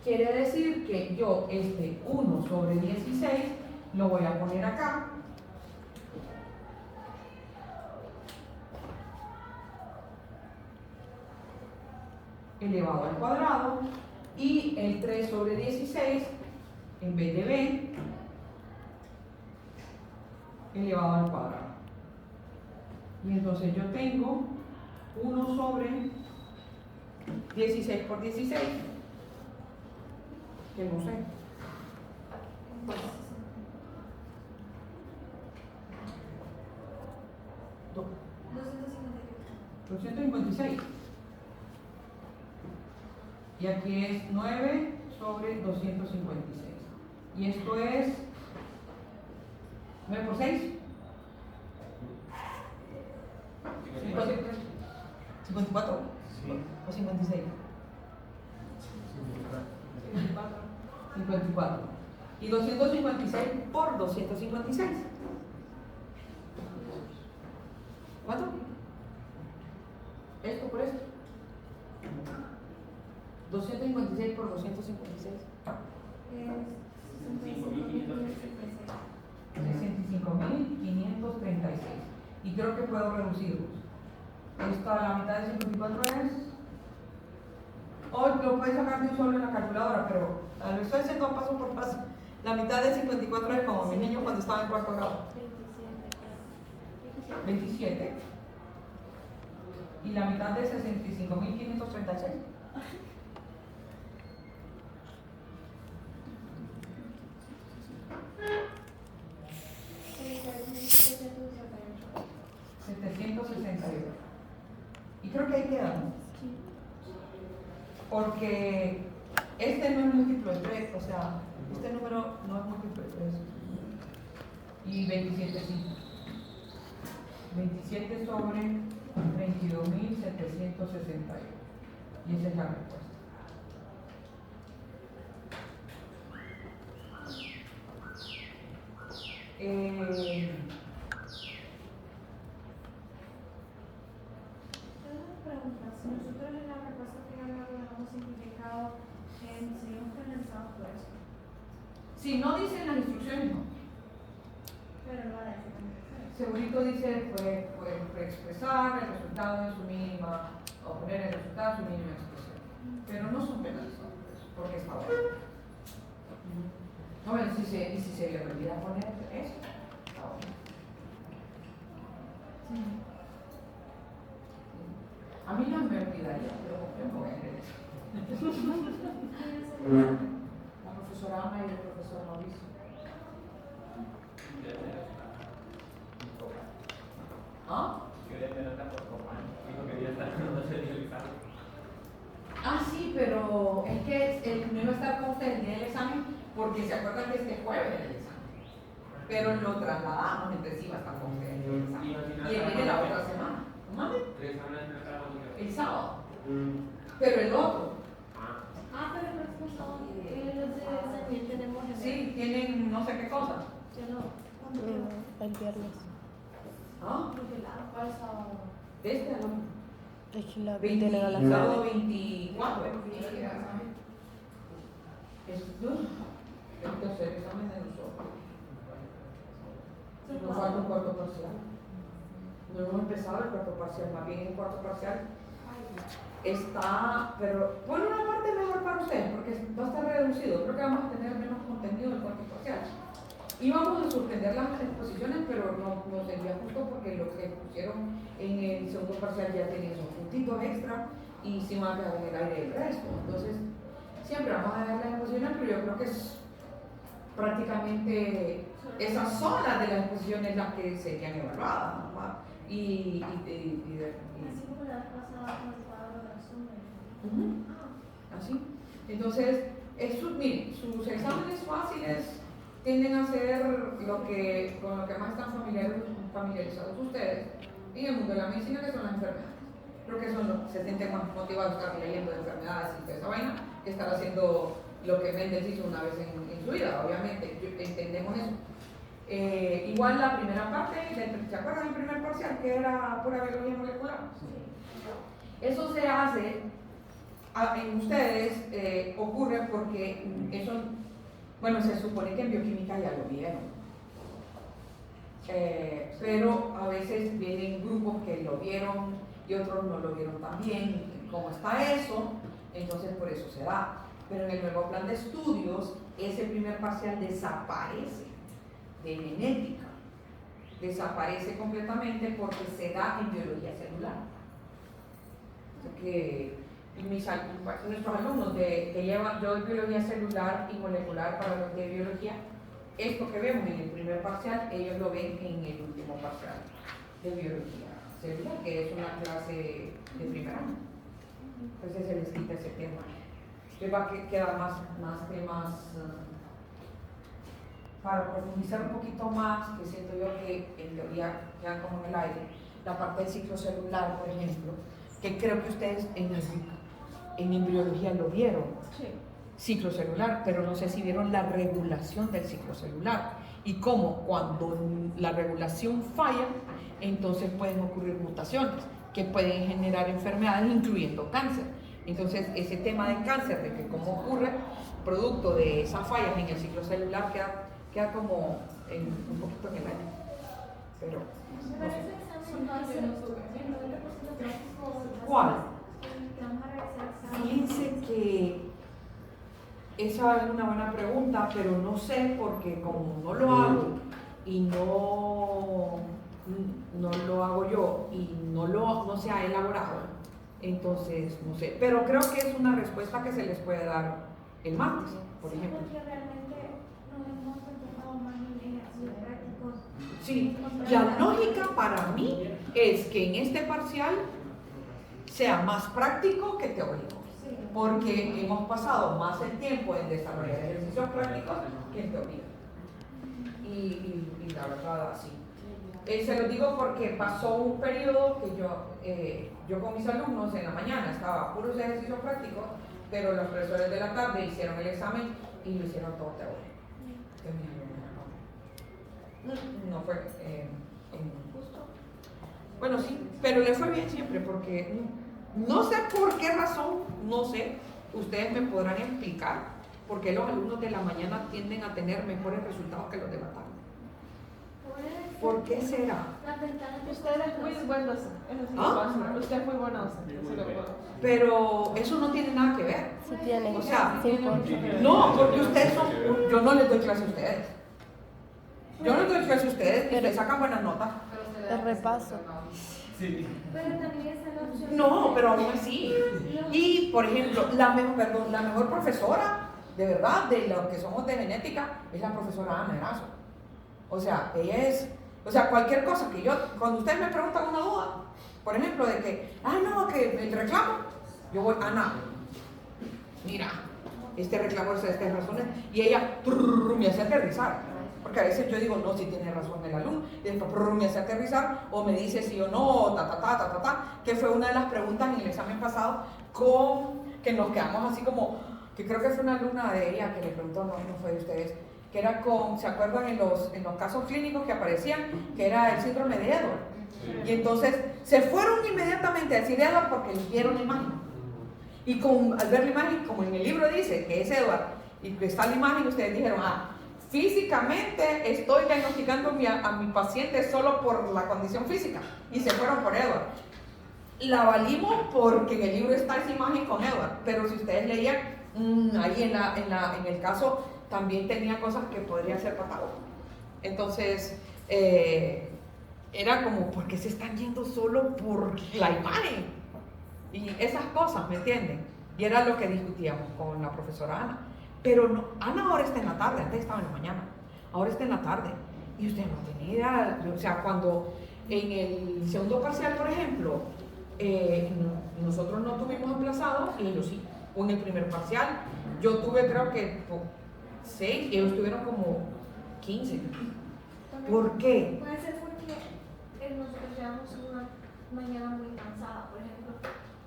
Quiere decir que yo este 1 sobre 16 lo voy a poner acá. Elevado al cuadrado. Y el 3 sobre 16, en vez de b, elevado al cuadrado. Y entonces yo tengo 1 sobre 16 por 16, que no sé. Do- 256. Y aquí es 9 sobre 256. Y esto es 9 por 6. 54 o 56. 54. Y 256 por 256. ¿Cuánto? Esto por esto. 256 por 256. 65.536. Y creo que puedo reducirlos. Esta, la mitad de 54 es... Hoy lo puedes sacar de un solo en la calculadora, pero lo estoy haciendo paso por paso. La mitad de 54 es como mis niños cuando estaban en cuarto grado. 27. Y la mitad de 65.536. Y creo que ahí quedamos. Porque este no es múltiplo de 3, o sea, este número no es múltiplo de 3. Y 27 sí. 27 sobre 22.761. Y esa es la respuesta. Si nosotros en la respuesta final lo hemos simplificado, seguimos penalizados por eso. Si no dicen las instrucciones, no. Pero no la Segurito dice, puede expresar el resultado en su mínima, o poner el resultado en su mínima expresión. Pero no son penalizados por eso, porque está bueno. No, bueno, si se le olvida poner eso, está bueno. A mí no me olvidaría, pero yo no voy a creer eso. La profesora Ana y el profesor Mauricio. ¿Ah? Ah, sí, pero es que no iba a estar con usted el día del examen porque se acuerdan que este jueves era el examen. Pero lo trasladamos, entonces sí va a estar con usted el día del examen. Y él viene la otra semana. ¿Mande? El sábado. Pero el otro. Pero el próximo sábado, los de también tenemos el Sí, tienen no sé qué cosa. Yo no. ¿Cuándo queda? El viernes. ¿Ah? ¿Cuál sábado? Este no. Es que la tienen a las 9. Sábado 24. Es el tercer examen de nosotros. Nos falta un cuarto parcial. No hemos empezado el cuarto parcial, más bien el cuarto parcial está, pero por una parte mejor para ustedes, porque va a estar reducido, creo que vamos a tener menos contenido en cuanto parcial. Íbamos a suspender las exposiciones, pero no sería justo porque lo que pusieron en el segundo parcial ya tenía esos puntitos extra y sí van a quedar en el aire el resto. Entonces, siempre vamos a dejar las exposiciones, pero yo creo que es prácticamente esas son las de las exposiciones las que serían evaluadas, ¿no? Así como la vez pasada con el cuadro de resumen. Así. Entonces, miren, sus exámenes fáciles tienden a ser con lo que más están familiarizados ustedes en el mundo de la medicina, que son las enfermedades. Creo que se sienten más motivados a estar leyendo de enfermedades y toda esa vaina que estar haciendo lo que Mendel hizo una vez en su vida, obviamente, entendemos eso. Igual la primera parte, ¿se acuerdan del primer parcial que era pura biología molecular? Eso se hace en ustedes, ocurre porque eso, bueno, se supone que en bioquímica ya lo vieron, pero a veces vienen grupos que lo vieron y otros no lo vieron tan bien. ¿Cómo está eso? Entonces por eso se da. Pero en el nuevo plan de estudios, ese primer parcial desaparece de genética, desaparece completamente porque se da en biología celular. O sea que nuestros alumnos que llevan, yo doy biología celular y molecular para los de biología, esto que vemos en el primer parcial, ellos lo ven en el último parcial de biología celular, que es una clase de primer año. Entonces se les quita ese tema. Les va a quedar más temas para profundizar un poquito más, que siento yo que en teoría quedan como en el aire, la parte del ciclo celular, por ejemplo, que creo que ustedes en embriología lo vieron, ciclo celular, pero no sé si vieron la regulación del ciclo celular y cómo cuando la regulación falla, entonces pueden ocurrir mutaciones que pueden generar enfermedades, incluyendo cáncer. Entonces, ese tema del cáncer, de que cómo ocurre producto de esas fallas en el ciclo celular, queda como un poquito en el aire. Pero, Pero ese examen va a ser el 90% práctico. ¿cuál? Que vamos a realizar examen. Fíjense que esa es una buena pregunta, pero no sé porque como no lo hago y no lo hago yo y no se ha elaborado, entonces no sé. Pero creo que es una respuesta que se les puede dar el martes, por ejemplo. Porque realmente nos hemos enfocado más en ejercicios prácticos. Sí, la lógica para mí es que en este parcial sea más práctico que teórico, porque hemos pasado más el tiempo en desarrollar ejercicios prácticos que en teoría. Y la verdad, sí. Se lo digo porque pasó un periodo que yo con mis alumnos en la mañana estaba puros ejercicios prácticos, pero los profesores de la tarde hicieron el examen y lo hicieron todo teórico. No fue justo. Bueno, sí, pero le fue bien siempre porque no sé por qué razón, no sé, ustedes me podrán explicar por qué los alumnos de la mañana tienden a tener mejores resultados que los de la tarde. ¿Por qué será? Usted es muy buen docente, eso sí lo ¿Ah? puedo asegurar. Usted es muy buen docente, eso lo puedo. Pero eso no tiene nada que ver. Sí tiene. O sea, Cinco. no, porque ustedes son, yo no les doy clase a ustedes. Yo no les doy clase a ustedes y les sacan buenas notas. Pero se le El repaso. Sí. Pero también está la opción. No, pero aún así. Y, por ejemplo, la mejor profesora, de verdad, de los que somos de genética, es la profesora Ana Erazo. O sea, cualquier cosa que cuando ustedes me preguntan una duda, por ejemplo, de que, que el reclamo, yo voy, Ana, mira, este reclamo es de estas razones, y ella me hace aterrizar. Porque a veces yo digo, no, si tiene razón el alumno, y después me hace aterrizar, o me dice sí o no, que fue una de las preguntas en el examen pasado, que nos quedamos así como, que creo que fue una alumna de ella que le preguntó, no fue de ustedes, que era ¿se acuerdan en los casos clínicos que aparecían? Que era el síndrome de Edward. Y entonces se fueron inmediatamente a decir Edward porque vieron la imagen. Y al ver la imagen, como en el libro dice que es Edward, y que está la imagen, ustedes dijeron, físicamente estoy diagnosticando a mi paciente solo por la condición física. Y se fueron por Edward. la valimos porque en el libro está esa imagen con Edward, pero si ustedes leían, ahí en el caso también tenía cosas que podría ser patagónico. Entonces, era como, ¿por qué se están yendo solo por la imagen? Y esas cosas, ¿me entienden? Y era lo que discutíamos con la profesora Ana. Pero no, Ana ahora está en la tarde, antes estaba en la mañana, ahora está en la tarde. Y usted no tenía idea, o sea, cuando en el segundo parcial, por ejemplo, nosotros no tuvimos aplazados y ellos sí. O en el primer parcial, yo tuve creo que 6 y ellos tuvieron como 15. ¿Por qué? Puede ser porque nosotros llevamos una mañana muy cansada. Por ejemplo,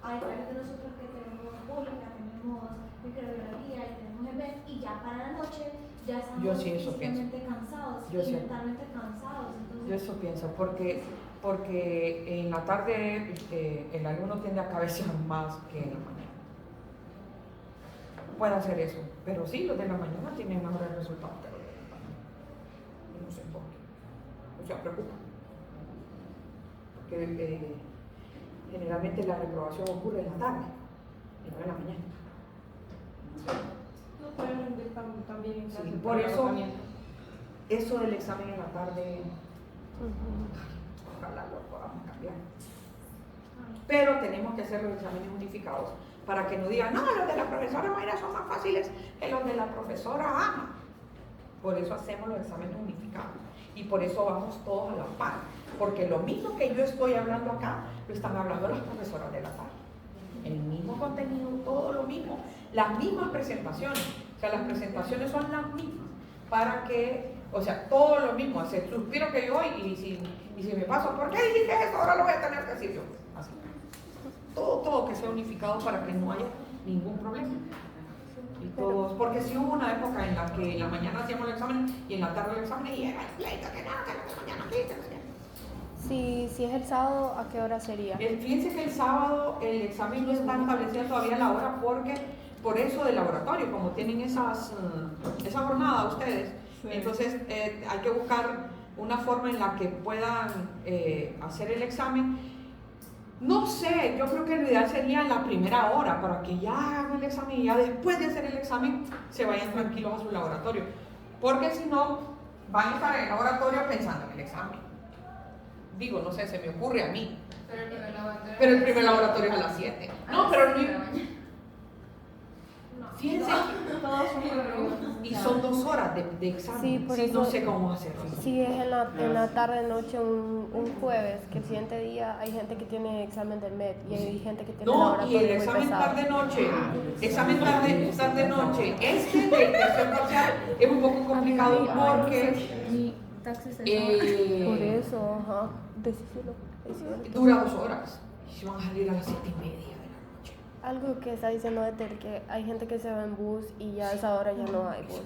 hay varios de nosotros que tenemos pública, tenemos microbiología y tenemos EMET, y ya para la noche ya estamos Yo sí eso físicamente cansados Yo y sí. mentalmente cansados. Entonces, Yo eso pienso, porque en la tarde el alumno tiende a cabecear más que en la mañana. Puede hacer eso, pero sí, los de la mañana tienen mejores resultados que los de la tarde. No sé por qué. O sea, preocupa. Porque generalmente la reprobación ocurre en la tarde y no en la mañana. No pueden rendir también en clase. Sí, por eso, eso del examen en la tarde, ojalá lo podamos cambiar. Pero tenemos que hacer los exámenes unificados para que no digan, no, los de la profesora Mayra son más fáciles que los de la profesora Ana. Por eso hacemos los exámenes unificados y por eso vamos todos a la par, porque lo mismo que yo estoy hablando acá, lo están hablando las profesoras de la tarde. El mismo contenido, todo lo mismo, las mismas presentaciones, o sea, las presentaciones son las mismas, para que, o sea, todo lo mismo, hacer suspiro que yo y si me paso, ¿por qué dijiste eso? Ahora lo voy a tener que decir yo. Así. Todo que sea unificado para que no haya ningún problema. Y todos, porque si hubo una época en la que en la mañana hacíamos el examen y en la tarde el examen y era el pleito, que nada, que la mañana, que la mañana. Si es el sábado, ¿a qué hora sería? Fíjense que el sábado el examen no está establecida todavía la hora porque por eso del laboratorio, como tienen esa jornada ustedes, sí. Entonces hay que buscar una forma en la que puedan hacer el examen. No sé, yo creo que lo ideal sería en la primera hora para que ya hagan el examen y ya después de hacer el examen se vayan tranquilos a su laboratorio, porque si no van a estar en el laboratorio pensando en el examen. Digo, no sé, se me ocurre a mí. Pero el primer laboratorio es a las 7. No, pero no. Fíjense, y son 2 horas de examen. Sí, por sí, eso, no sé cómo hacer. Si es en la tarde, noche, un jueves, que el siguiente día hay gente que tiene examen del MED y hay gente que tiene laboratorio. No, y el examen tarde-noche, examen tarde-noche, del tercer parcial es un poco complicado porque por eso, ajá, decíselo. Dura 2 horas y se van a salir a las 7:30 de la noche. Algo que está diciendo Eter, que hay gente que se va en bus y ya a esa hora ya no hay bus.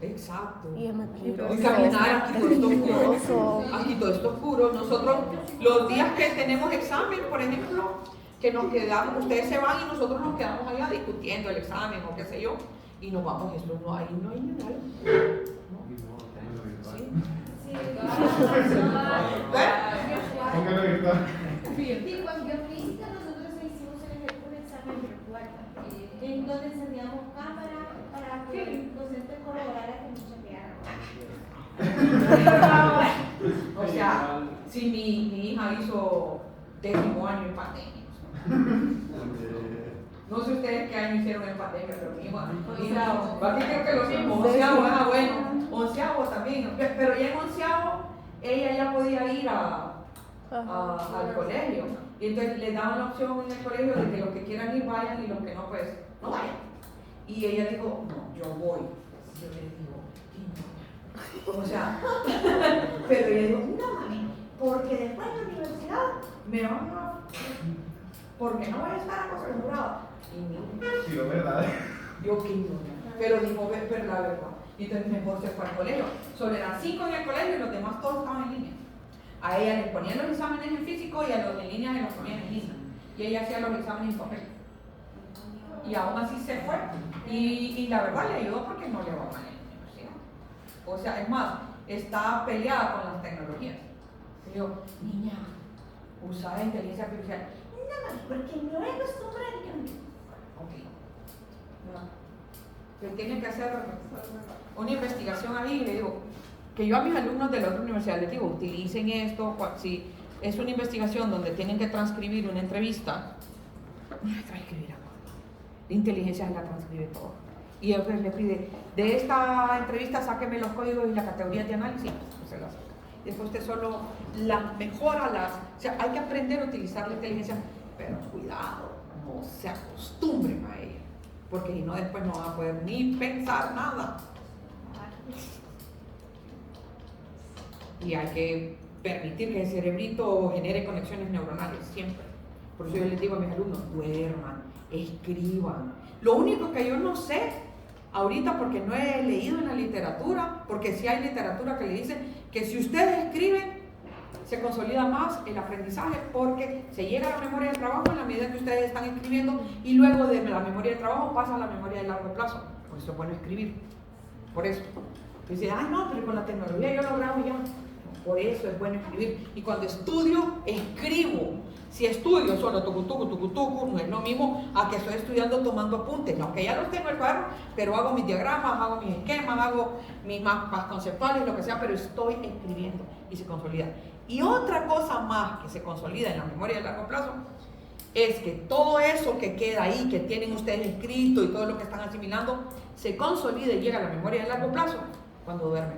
Exacto. Y es muy peligroso. Y caminar aquí todo esto oscuro. Aquí todo esto oscuro. Nosotros, los días que tenemos examen, por ejemplo, que nos quedamos, ustedes se van y nosotros nos quedamos allá discutiendo el examen o qué sé yo, y nos vamos, esto no, ahí no hay nada. ¿Sí? sí, Póngalo virtual. sí, cuando yo física nosotros hicimos un examen virtual en donde encendíamos cámara para que el docente corroborara que no chequeara. O sea, si mi hija hizo 10º año en pandemia. No sé ustedes qué año hicieron en pandemia, pero mi hija, aquí creo que lo mismo, 11º, bueno, 11º también, pero ya en 11º ella ya podía ir al colegio, y entonces le daban la opción en el colegio de que los que quieran ir vayan y los que no, pues no vayan. Y ella dijo, no, yo voy. Yo le digo, o sea, pero ella dijo, no mami, porque después de la universidad me van a, porque no voy a estar acostumbrada. Sí, lo verdad. Yo que no, pero dijo, pero la verdad. Y entonces mejor se fue al colegio. Solo eran 5 en el colegio y los demás todos estaban en línea. A ella le ponían los exámenes en físico y a los de línea se los ponían en línea. Y ella hacía los exámenes en papel. Y aún así se fue. Y la verdad le ayudó porque no le va mal en la universidad. O sea, es más, está peleada con las tecnologías. Y yo, niña, usar inteligencia artificial. No, porque no es costumbre de que... Ok. No. Que tienen que hacer una investigación ahí, le digo, que yo a mis alumnos de la otra universidad les digo, utilicen esto, si es una investigación donde tienen que transcribir una entrevista, transcribir algo. La inteligencia la transcribe todo. Y entonces le pide, de esta entrevista sáqueme los códigos y las categorías de análisis, pues se las saca. Después usted solo las mejora, o sea, hay que aprender a utilizar la inteligencia, pero cuidado, no se acostumbren a ella, porque si no después no van a poder ni pensar nada. Y hay que permitir que el cerebrito genere conexiones neuronales siempre. Por eso yo les digo a mis alumnos, duerman, escriban. Lo único que yo no sé ahorita, porque no he leído en la literatura, porque sí hay literatura que le dice que si ustedes escriben, se consolida más el aprendizaje, porque se llega a la memoria de trabajo en la medida que ustedes están escribiendo, y luego de la memoria de trabajo pasa a la memoria de largo plazo. Por eso es bueno escribir. Por eso. Dice, ay no, pero con la tecnología yo lo grabo ya. Por eso es bueno escribir. Y cuando estudio, escribo. Si estudio solo tucu, no es lo mismo a que estoy estudiando tomando apuntes. Aunque ya los tengo en el cuaderno, pero hago mis diagramas, hago mis esquemas, hago mis mapas conceptuales, lo que sea, pero estoy escribiendo y se consolida. Y otra cosa más que se consolida en la memoria de largo plazo es que todo eso que queda ahí, que tienen ustedes escrito y todo lo que están asimilando, se consolida y llega a la memoria de largo plazo cuando duermen.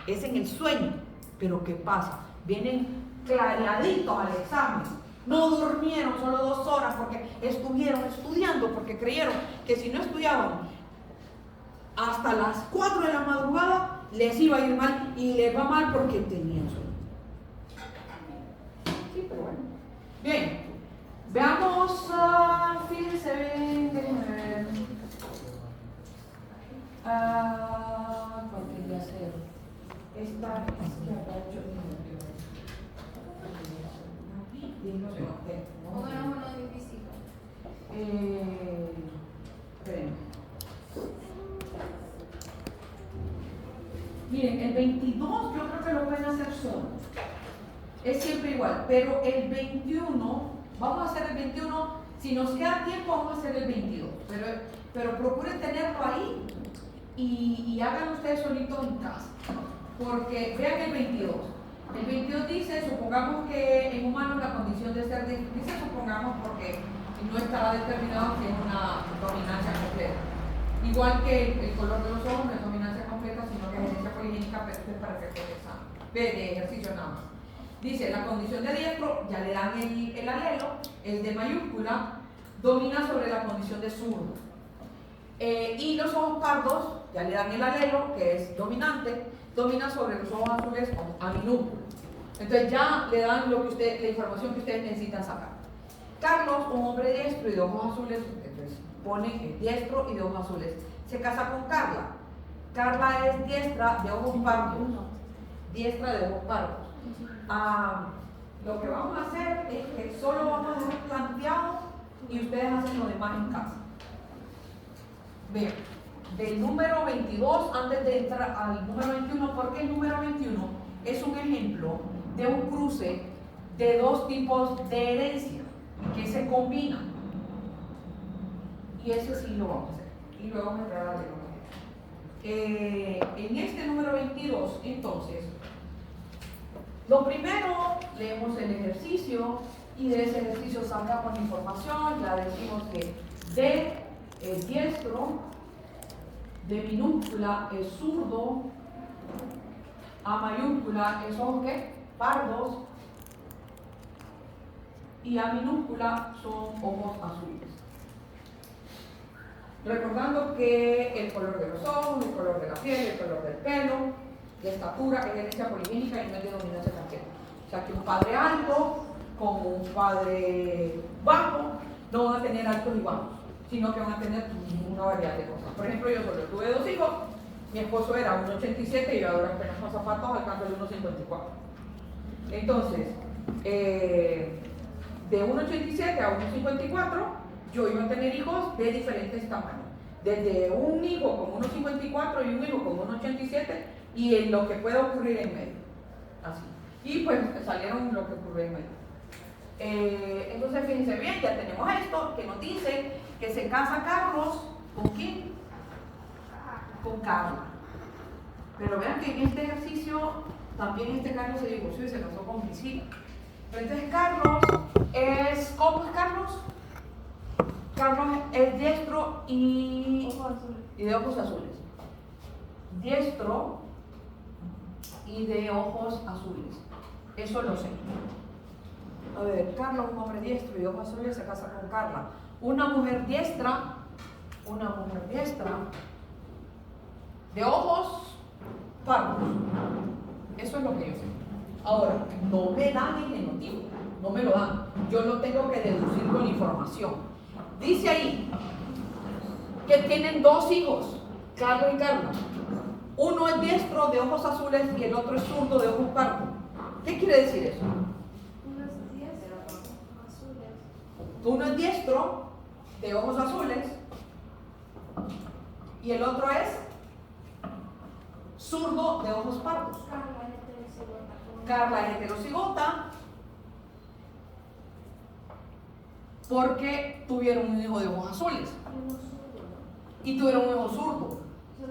Es en el sueño. Pero ¿qué pasa? Vienen clareaditos al examen. No durmieron solo 2 horas porque estuvieron estudiando, porque creyeron que si no estudiaban hasta las 4 de la madrugada les iba a ir mal, y les va mal porque tenían sueño. Sí, pero bueno. Bien, veamos, fíjense bien, déjenme ver. ¿Cuál quería hacer? Esta es que habrá hecho Pónganos uno difícil. Esperen. Miren, el 22 yo creo que lo pueden hacer solo. Es siempre igual, pero el 21, vamos a hacer el 21, si nos queda tiempo vamos a hacer el 22, pero procuren tenerlo ahí y hagan ustedes solitos en casa. Porque vean el 22. El 22 dice, supongamos que en humanos la condición de ser, dice supongamos porque no estará determinado que es una dominancia completa. Igual que el color de los ojos no es dominancia completa, sino que es herencia poligénica, pero es para efectos de examen, de ejercicio nada más. Dice, la condición de diestro, ya le dan el alelo, el de mayúscula, domina sobre la condición de zurdo. Y los ojos pardos, ya le dan el alelo, que es dominante, domina sobre los ojos azules a minúscula. Entonces ya le dan la información que ustedes necesitan sacar. Carlos, un hombre diestro y de ojos azules, entonces pone diestro y de ojos azules. Se casa con Carla. Carla es diestra de ojos pardos. Diestra de ojos pardos. Lo que vamos a hacer es que solo vamos a dejar planteado y ustedes hacen lo demás en casa. Vean. Del número 22 antes de entrar al número 21, porque el número 21 es un ejemplo de un cruce de 2 tipos de herencia que se combinan. Y eso sí lo vamos a hacer. Y luego vamos a entrar a la en este número 22, entonces, lo primero, leemos el ejercicio y de ese ejercicio sacamos la información. Ya decimos que de diestro, de minúscula es zurdo, a mayúscula es ojos ¿qué? Pardos, y a minúscula son ojos azules. Recordando que el color de los ojos, el color de la piel, el color del pelo, la estatura es herencia poligénica y no es de dominancia completa. O sea que un padre alto con un padre bajo no van a tener altos y bajos, sino que van a tener una variedad de cosas. Por ejemplo, yo solo tuve 2 hijos, mi esposo era 1,87 y yo ahora apenas con zapatos alcanzo el 1,54. Entonces, de 1,87 a 1,54, yo iba a tener hijos de diferentes tamaños. Desde un hijo con 1,54 y un hijo con 1,87 y en lo que pueda ocurrir en medio. Así. Y pues salieron lo que ocurrió en medio. Entonces fíjense bien, ya tenemos esto que nos dice que se casa Carlos ¿con quién? Con Carla. Pero vean que en este ejercicio también este Carlos se divorció y se casó con Priscila. Pero entonces Carlos es, ¿cómo es Carlos? Carlos es diestro y de ojos azules. Diestro y de ojos azules. Eso lo sé. A ver, Carlos, un hombre diestro y de ojos azules, se casa con Carla. Una mujer diestra de ojos pardos. Eso es lo que yo sé. Ahora, no me dan el genotipo, no me lo dan. Yo lo tengo que deducir con información. Dice ahí que tienen dos hijos, Carlos y Carla. Uno es diestro de ojos azules y el otro es zurdo de ojos pardos. ¿Qué quiere decir eso? Unos 10 azules. Uno es diestro de ojos azules y el otro es zurdo de ojos pardos. Carla es heterocigota porque tuvieron un hijo de ojos azules y tuvieron un hijo zurdo.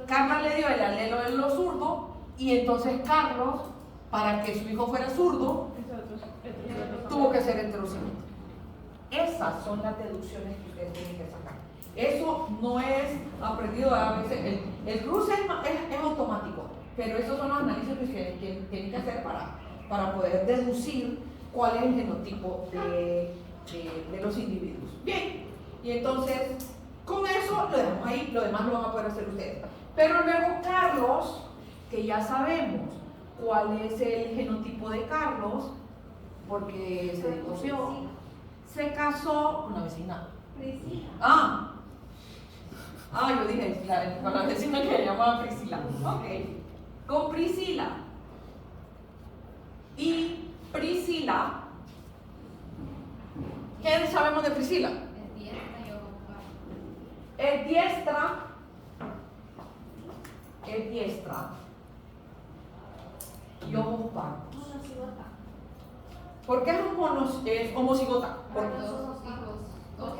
Carla le dio el alelo de lo zurdo y entonces Carlos, para que su hijo fuera zurdo, tuvo que ser heterocigota. Esas son las deducciones que ustedes tienen que sacar. Eso no es aprendido a veces. El cruce es automático, pero esos son los análisis que ustedes tienen que hacer para poder deducir cuál es el genotipo de los individuos. Bien, y entonces con eso lo dejamos ahí, lo demás lo van a poder hacer ustedes. Pero luego Carlos, que ya sabemos cuál es el genotipo de Carlos, porque se divorció, se casó con una vecina. Yo dije, con la vecina que se llamaba Priscila. Ok, con Priscila. Y Priscila, ¿qué sabemos de Priscila? Es diestra y ojos pardos. ¿Por qué es homocigota? Porque todos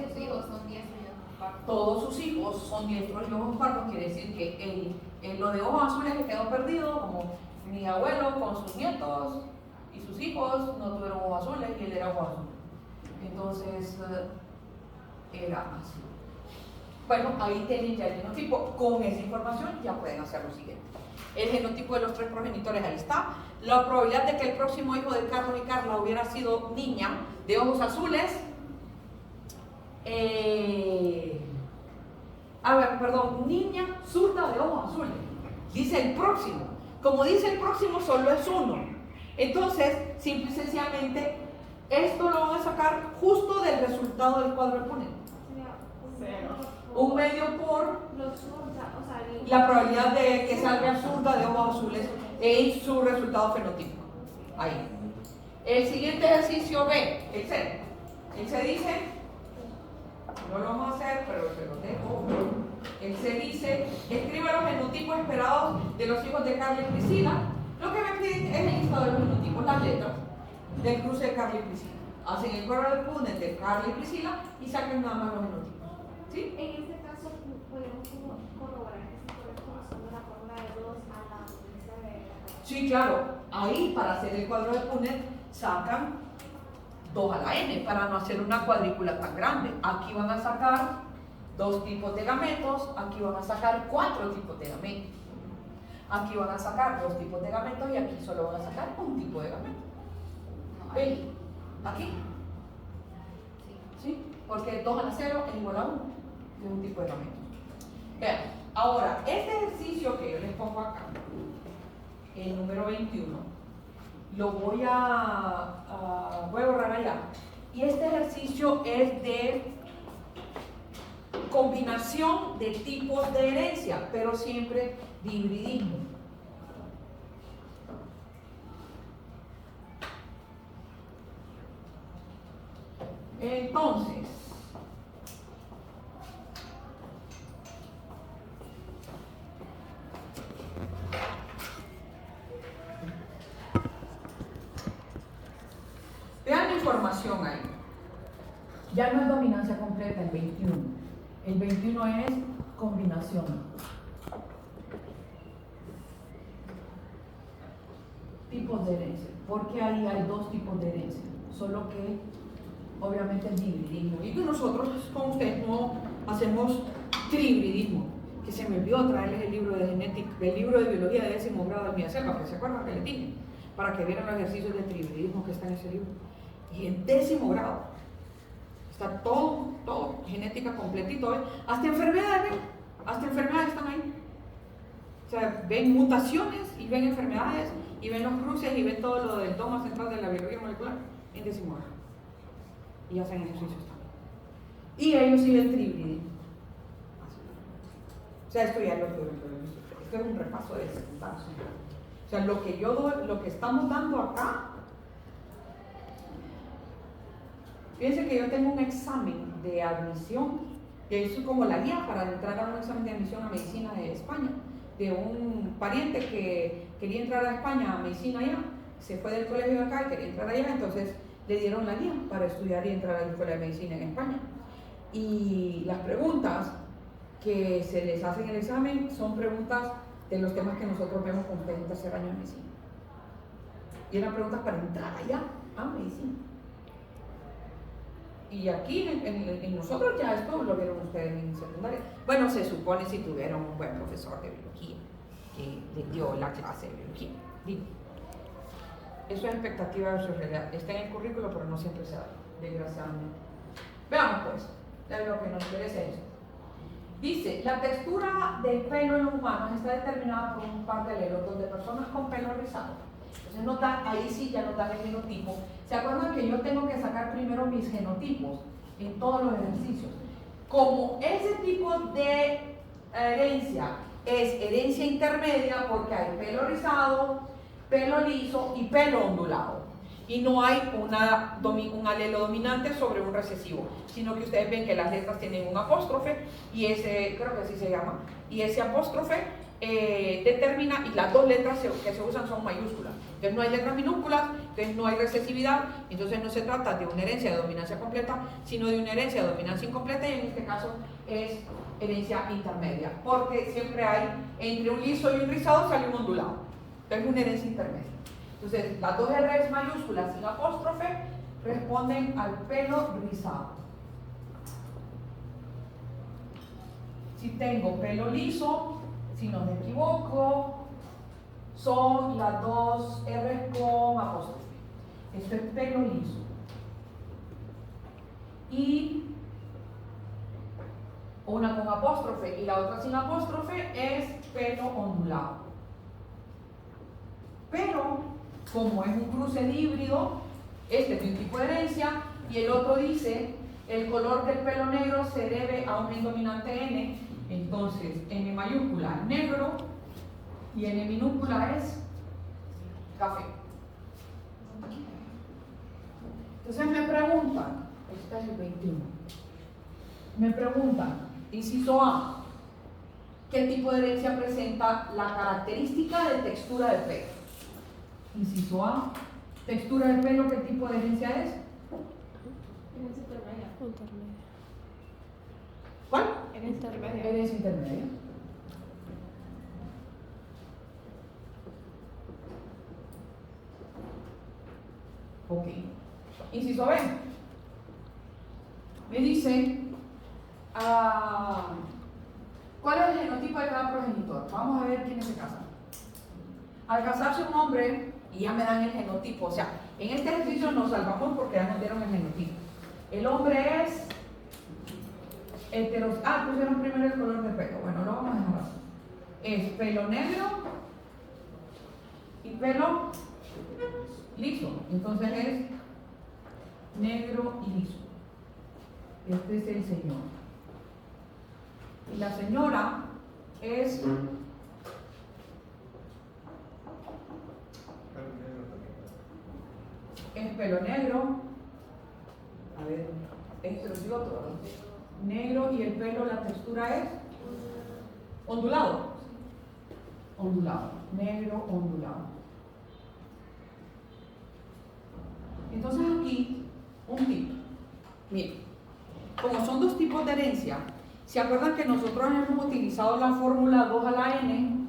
sus hijos son diestros y ojos pardos. todos sus hijos son diestros y ojos pardos, quiere decir que lo de ojos azules que quedó perdido, como mi abuelo con sus nietos y sus hijos no tuvieron ojos azules y él era ojo azul. Entonces, era así. Bueno, ahí tienen ya el genotipo. Con esa información ya pueden hacer lo siguiente. El genotipo de los tres progenitores, ahí está. La probabilidad de que el próximo hijo de Carlos y Carla hubiera sido niña de ojos azules. Niña zurda de ojos azules. Dice el próximo. Como dice el próximo, solo es uno. Entonces, simple y sencillamente, esto lo van a sacar justo del resultado del cuadro de Punnett. Un medio por la probabilidad de que salga zurda de ojos azules en su resultado fenotípico. Ahí. El siguiente ejercicio B, el C. El C dice, no lo vamos a hacer, pero se lo dejo. El C dice, escribe los genotipos esperados de los hijos de Carla y Priscila. Lo que me piden es el listado de los genotipos, las letras del cruce de Carla y Priscila. Hacen el cuadro de Punnett de Carla y Priscila y sacan nada más los genotipos. ¿Sí? En este caso, podemos corroborar que se corresponde la fórmula de 2 a la secuencia de la. Sí, claro. Ahí, para hacer el cuadro de Punnett, sacan 2 a la n, para no hacer una cuadrícula tan grande. Aquí van a sacar 2 tipos de gametos, aquí van a sacar 4 tipos de gametos. Aquí van a sacar 2 tipos de gametos y aquí solo van a sacar un tipo de gameto. ¿Ven? Aquí. ¿Sí? Porque 2 a la 0 es igual a 1, que es un tipo de gameto. Vean, ahora, este ejercicio que yo les pongo acá, el número 21, lo voy a borrar allá. Y este ejercicio es de combinación de tipos de herencia, pero siempre de hibridismo. Entonces, vean información ahí. Ya no es dominancia completa el 21. El 21 es combinación. Tipos de herencia. Porque ahí hay dos tipos de herencia. Solo que obviamente el hibridismo. Y que nosotros con ustedes no hacemos trihibridismo. Que se me olvidó traerles el libro de genética, el libro de biología de 10º grado de Mía Selva, que se acuerdan que les dije, para que vieran los ejercicios de trihibridismo que está en ese libro. Y en 10º grado está todo, genética completito, hasta enfermedades, hasta enfermedades están ahí. O sea, ven mutaciones y ven enfermedades y ven los cruces y ven todo lo del dogma central de la biología molecular en 10º grado. Y hacen ejercicios también. Y ellos siguen trihibridismo. O sea, esto ya esto es un repaso de secundario. O sea, lo que yo doy, lo que estamos dando acá. Fíjense que yo tengo un examen de admisión, que es como la guía para entrar a un examen de admisión a medicina de España, de un pariente que quería entrar a España a medicina allá, se fue del colegio de acá y quería entrar allá, entonces le dieron la guía para estudiar y entrar a la escuela de medicina en España. Y las preguntas que se les hace en el examen son preguntas de los temas que nosotros vemos con ustedes en tercer año de medicina. Y eran preguntas para entrar allá a medicina. Y aquí en nosotros ya esto lo vieron ustedes en secundaria. Bueno, se supone si tuvieron un buen profesor de biología que les dio la clase de biología. Digo, eso es expectativa de su realidad. Está en el currículo, pero no siempre se da, desgraciadamente. Veamos pues, de lo que nos interesa es esto. Dice, la textura del pelo en los humanos está determinada por un par de alelos donde personas con pelo rizado. Entonces ahí sí ya nos dan el genotipo. ¿Se acuerdan que yo tengo que sacar primero mis genotipos en todos los ejercicios? Como ese tipo de herencia es herencia intermedia porque hay pelo rizado, pelo liso y pelo ondulado. Y no hay un alelo dominante sobre un recesivo, sino que ustedes ven que las letras tienen un apóstrofe y ese, creo que así se llama, y ese apóstrofe determina, y las dos letras que se usan son mayúsculas. Entonces no hay letras minúsculas, entonces no hay recesividad, entonces no se trata de una herencia de dominancia completa, sino de una herencia de dominancia incompleta, y en este caso es herencia intermedia, porque siempre hay, entre un liso y un rizado sale un ondulado, entonces es una herencia intermedia. Entonces, las dos R's mayúsculas sin apóstrofe responden al pelo rizado. Si tengo pelo liso, si no me equivoco, son las dos R's con apóstrofe. Esto es pelo liso. Y una con apóstrofe y la otra sin apóstrofe es pelo ondulado. Pero como es un cruce de híbrido, este es de un tipo de herencia y el otro dice el color del pelo negro se debe a un gen dominante N, entonces N mayúscula negro y N minúscula es café. Entonces me preguntan, este es el 21, me preguntan, inciso A, ¿qué tipo de herencia presenta la característica de textura de pelo? Inciso A, textura de pelo, ¿qué tipo de herencia es? Herencia intermedia. Intermedia. ¿Cuál? Herencia intermedia. Herencia intermedia. Ok. Inciso B. Me dice, ¿cuál es el genotipo de cada progenitor? Vamos a ver quiénes se casan. Al casarse un hombre, y ya me dan el genotipo, o sea, en este ejercicio nos salvamos porque ya nos dieron el genotipo. El hombre es heterosexual. Pusieron primero el color de pelo. Bueno, lo vamos a dejar así. Es pelo negro y pelo liso. Entonces es negro y liso. Este es el señor. Y la señora es pelo negro, a ver, este lo sigo todo, negro, y el pelo, la textura es ondulado, negro ondulado. Entonces aquí tipos de herencia, ¿se acuerdan que nosotros hemos utilizado la fórmula 2 a la n?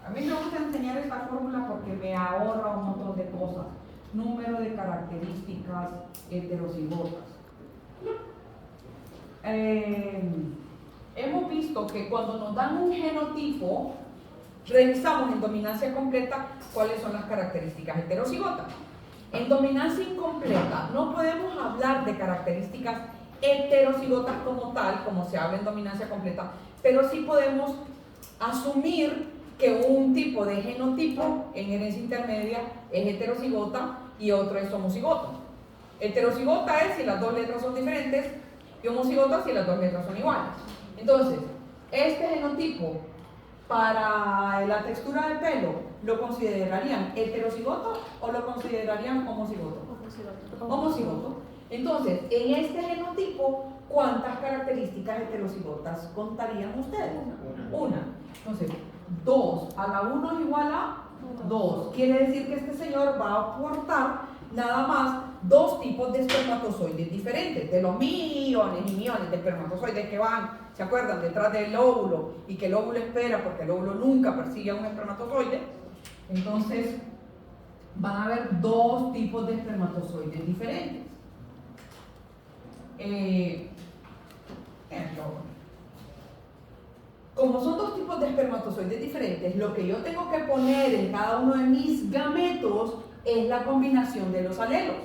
A mí me gusta enseñar esta fórmula porque me ahorra un montón de cosas. Número de características heterocigotas. Hemos visto que cuando nos dan un genotipo, revisamos en dominancia completa cuáles son las características heterocigotas. En dominancia incompleta no podemos hablar de características heterocigotas como tal, como se habla en dominancia completa, pero sí podemos asumir que un tipo de genotipo en herencia intermedia es heterocigota y otro es homocigota. Heterocigota es si las dos letras son diferentes y homocigota si las dos letras son iguales. Entonces, este genotipo para la textura del pelo, ¿lo considerarían heterocigoto o lo considerarían homocigoto? Homocigoto. Entonces, en este genotipo, ¿cuántas características heterocigotas contarían ustedes? Una. Entonces, 2 a la 1 es igual a 2. Quiere decir que este señor va a aportar nada más 2 tipos de espermatozoides diferentes, de los millones y millones de espermatozoides que van, ¿se acuerdan? Detrás del óvulo, y que el óvulo espera porque el óvulo nunca persigue a un espermatozoide. Entonces, van a haber 2 tipos de espermatozoides diferentes. Como son 2 tipos de espermatozoides diferentes, lo que yo tengo que poner en cada uno de mis gametos es la combinación de los alelos.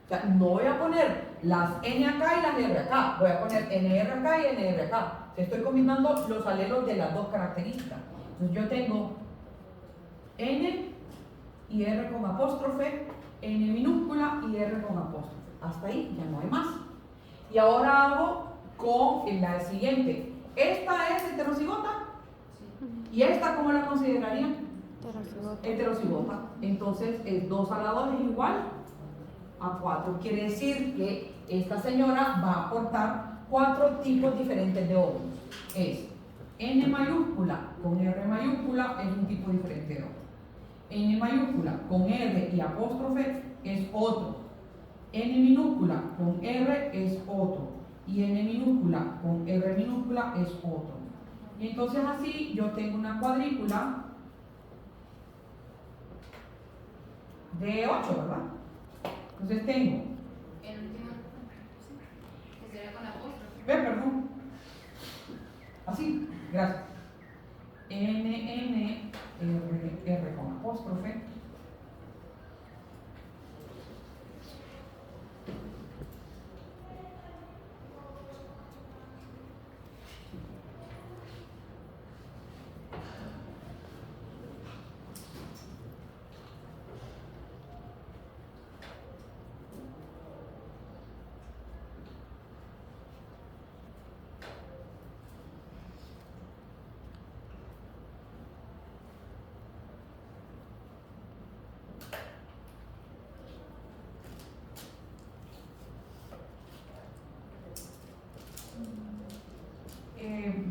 O sea, no voy a poner las N acá y las R acá, voy a poner NR acá y NR acá. Estoy combinando los alelos de las 2 características. Entonces yo tengo N y R con apóstrofe, N minúscula y R con apóstrofe. Hasta ahí ya no hay más. Y ahora hago con la siguiente. ¿Esta es heterocigota? ¿Y esta cómo la considerarían? Heterocigota. Entonces el 2 a la 2 es igual a 4. Quiere decir que esta señora va a aportar 4 tipos diferentes de óvulos. Es N mayúscula con R mayúscula es un tipo diferente de óvulo. N mayúscula con R y apóstrofe es otro. N minúscula con R es otro. Y N minúscula con R minúscula es otro. Y entonces así yo tengo una cuadrícula de 8, ¿verdad? Entonces tengo, El último, que sería con apóstrofe. perdón, así, gracias. N, R con apóstrofe.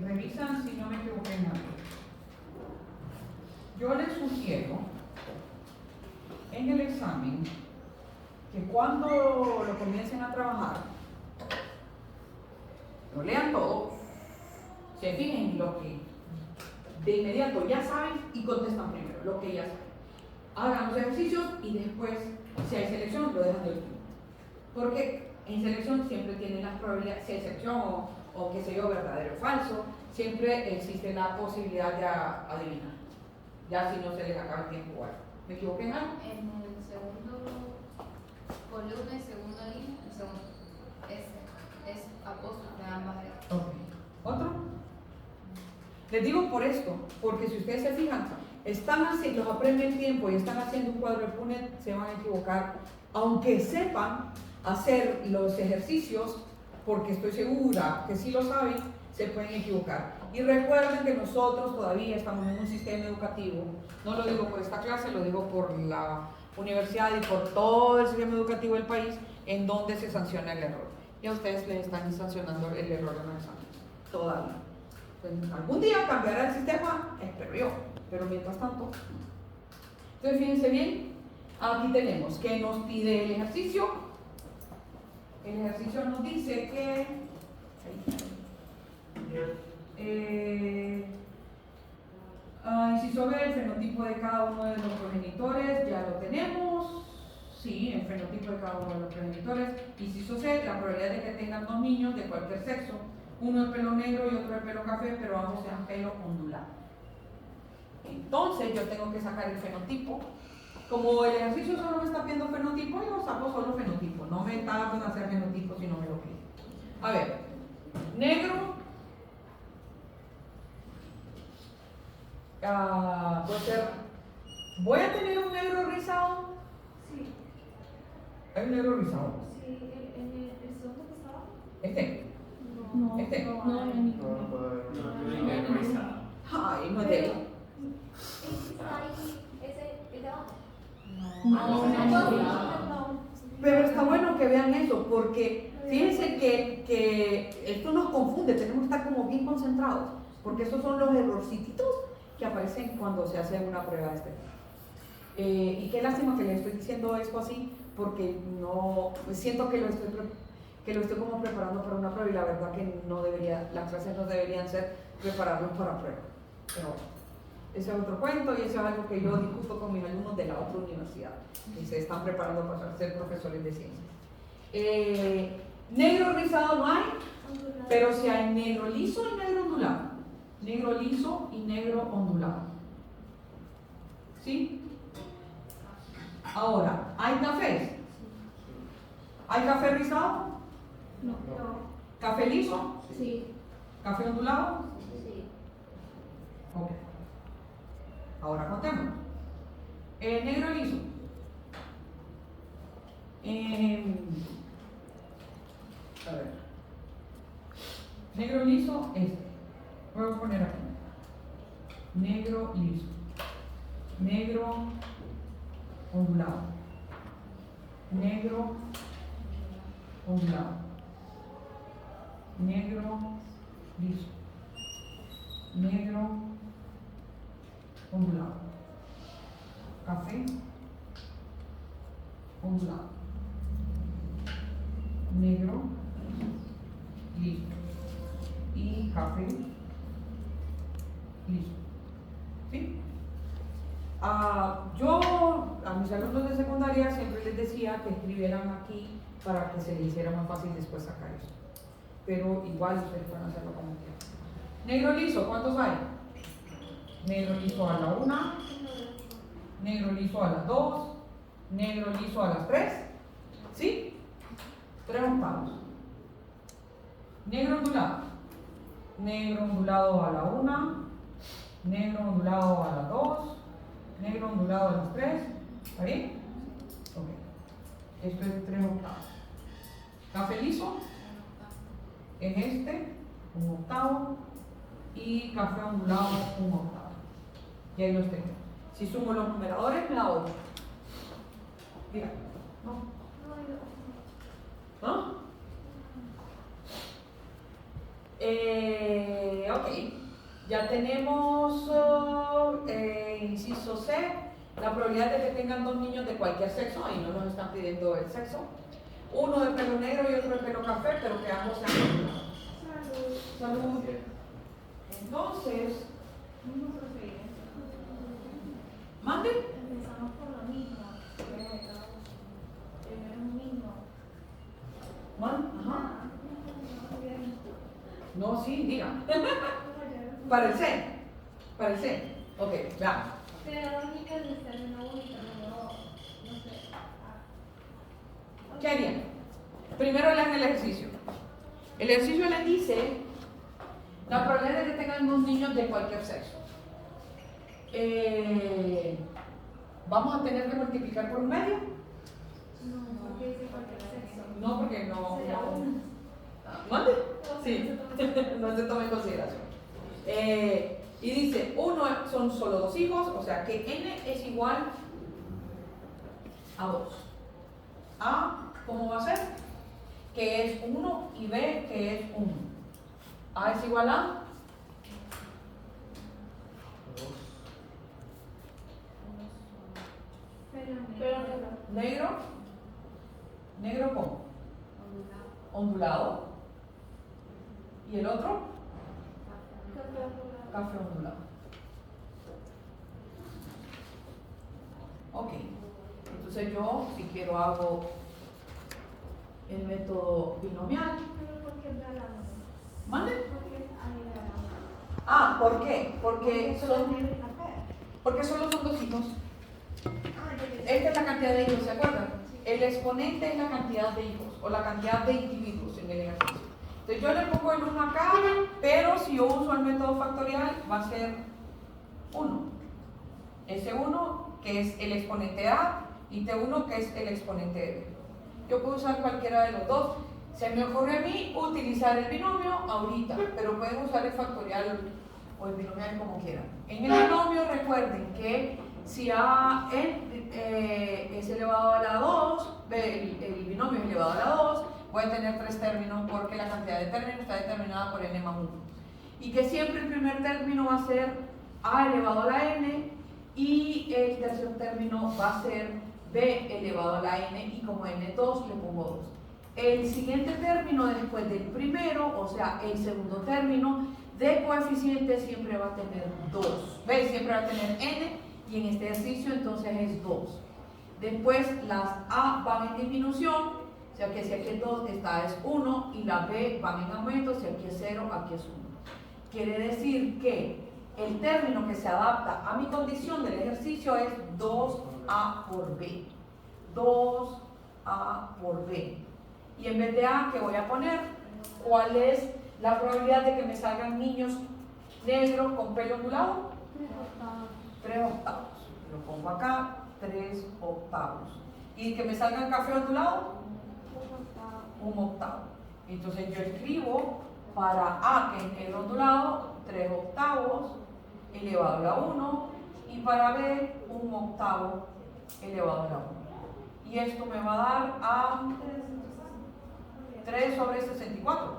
Revisan si no me equivoqué en algo. Yo les sugiero en el examen que cuando lo comiencen a trabajar, lo lean todo, se fijen en lo que de inmediato ya saben y contestan primero lo que ya saben. Hagan los ejercicios y después, si hay selección, lo dejan de último. Porque en selección siempre tienen las probabilidades, si hay selección o qué sé yo, verdadero o falso, siempre existe la posibilidad de adivinar. Ya si no se les acaba el tiempo o algo. ¿Me equivoqué en algo? En el segundo columna y segunda línea, el segundo es apóstrofe de ambas letras. Ok. ¿Otro? Les digo por esto, porque si ustedes se fijan, están haciendo, los aprenden tiempo y están haciendo un cuadro de Punnett, se van a equivocar, aunque sepan hacer los ejercicios, porque estoy segura que si lo saben, se pueden equivocar. Y recuerden que nosotros todavía estamos en un sistema educativo, no lo digo por esta clase, lo digo por la universidad y por todo el sistema educativo del país, en donde se sanciona el error. Y a ustedes les están sancionando el error en los exámenes, todavía. Pues, algún día cambiará el sistema, espero yo, pero mientras tanto. Entonces fíjense bien, aquí tenemos que nos pide el ejercicio. El ejercicio nos dice que Inciso B, el fenotipo de cada uno de los progenitores, ya lo tenemos. Sí, el fenotipo de cada uno de los progenitores. Inciso C, la probabilidad de que tengan dos niños de cualquier sexo, uno de pelo negro y otro de pelo café, pero ambos sean pelo ondulado. Entonces yo tengo que sacar el fenotipo. Como el ejercicio solo me está pidiendo fenotipo, yo saco solo fenotipo. No me tardo en hacer fenotipo si no me lo pide. A ver, negro. Puede ser. ¿Voy a tener un negro rizado? Sí, Hay un negro rizado. sí, el segundo que estaba. Este. No, Este. no, No, no puedo ver. No hay memorizado. Ay, no es de él. Está ahí, ese, el de abajo. No. Pero está bueno que vean eso, porque fíjense que esto nos confunde, tenemos que estar como bien concentrados, porque estos son los errorcitos que aparecen cuando se hace una prueba de este tipo. Y qué lástima que les estoy diciendo esto así, porque no siento que lo estoy como preparando para una prueba y la verdad que no debería, las clases no deberían ser prepararlos para prueba. Pero bueno, ese es otro cuento y eso es algo que yo discuto con mis alumnos de la otra universidad, que se están preparando para ser profesores de ciencias. Negro rizado no hay, pero si hay negro liso y negro ondulado. Negro liso y negro ondulado. ¿Sí? Ahora, ¿hay cafés? ¿Hay café rizado? No. ¿Café liso? Sí. ¿Café ondulado? Sí. Ok. Ahora contemos. Negro liso. A ver. Negro liso, este. Voy a poner aquí. Negro liso. Negro ondulado. Negro ondulado. Negro liso. Negro ondulado. Café ondulado. Negro liso. Y café liso. ¿Sí? Yo a mis alumnos de secundaria siempre les decía que escribieran aquí para que se les hiciera más fácil después sacar eso. Pero igual ustedes pueden hacerlo como quieran. Negro liso, ¿cuántos hay? Negro liso a la 1, negro liso a las 2, negro liso a las 3, ¿sí? 3 octavos. Negro ondulado. Negro ondulado a la 1, negro ondulado a las 2, negro ondulado a las 3, ¿está bien? Ok. Esto es 3 octavos. Café liso en este, 1 octavo, y café ondulado, 1 octavo. Y ahí los tengo. Si sumo los numeradores, me da 8. Diga. ¿No? ¿No? Ok. Ya tenemos inciso C, la probabilidad de que tengan dos niños de cualquier sexo, ahí no nos están pidiendo el sexo. Uno de pelo negro y otro de pelo café, pero que ambos sean ondulados. Salud. Entonces, mande. Empezamos por lo mismo. Es un mismo. Ajá. No, sí, diga. Para el C. Para el C. Ok, veamos. Pero única de ser una única, no sé. ¿Qué harían? Primero lean el ejercicio. El ejercicio les dice la probabilidad de que tengan dos niños de cualquier sexo. ¿Vamos a tener que multiplicar por un medio? No, porque dice cualquier sexo. No, porque no. Será no. uno. ¿Mande? Sí, no se toma en consideración. Y dice, uno son solo dos hijos, o sea que n es igual a 2. A, ¿cómo va a ser? Que es 1 y B, que es 1. A es igual a negro. ¿Negro cómo? Ondulado. ¿Y el otro? Café ondulado. Ok, entonces yo, si quiero, hago el método binomial. Pero ¿por qué da la uno? ¿Mande? ¿Por qué ahí da la uno? Ah, ¿por qué? Porque solo son, tiene café. porque solo son dos hijos. Ah, yo Esta es la cantidad de hijos, ¿se acuerdan? El exponente es la cantidad de hijos o la cantidad de individuos en el ejercicio. Entonces yo le pongo el 1 acá, pero si yo uso el método factorial va a ser 1. Ese 1 que es el exponente A y T1 que es el exponente de B. Yo puedo usar cualquiera de los dos. Se me ocurre a mí utilizar el binomio ahorita, pero pueden usar el factorial o el binomial como quieran. En el binomio recuerden que si A es elevado a la 2, el binomio es elevado a la 2, voy a tener 3 términos porque la cantidad de términos está determinada por n más 1. Y que siempre el primer término va a ser A elevado a la n y el tercer término va a ser B elevado a la n y como n2 le pongo 2. El siguiente término después del primero, o sea, el segundo término de coeficiente siempre va a tener 2. ¿Ves? Siempre va a tener n y en este ejercicio entonces es 2. Después las A van en disminución, o sea que si aquí es 2, esta es 1 y la B van en aumento, si aquí es 0, aquí es 1. Quiere decir que el término que se adapta a mi condición del ejercicio es 2A por B. 2A por B. Y en vez de A, ¿qué voy a poner? ¿Cuál es la probabilidad de que me salgan niños negros con pelo ondulado? 3 octavos. Lo pongo acá, 3 octavos. ¿Y que me salgan café ondulado? 1 octavo. Entonces yo escribo para A, que es negro ondulado, 3 octavos elevado a la 1, y para B, 1 octavo elevado a la 1. Y esto me va a dar a 3 sobre 64.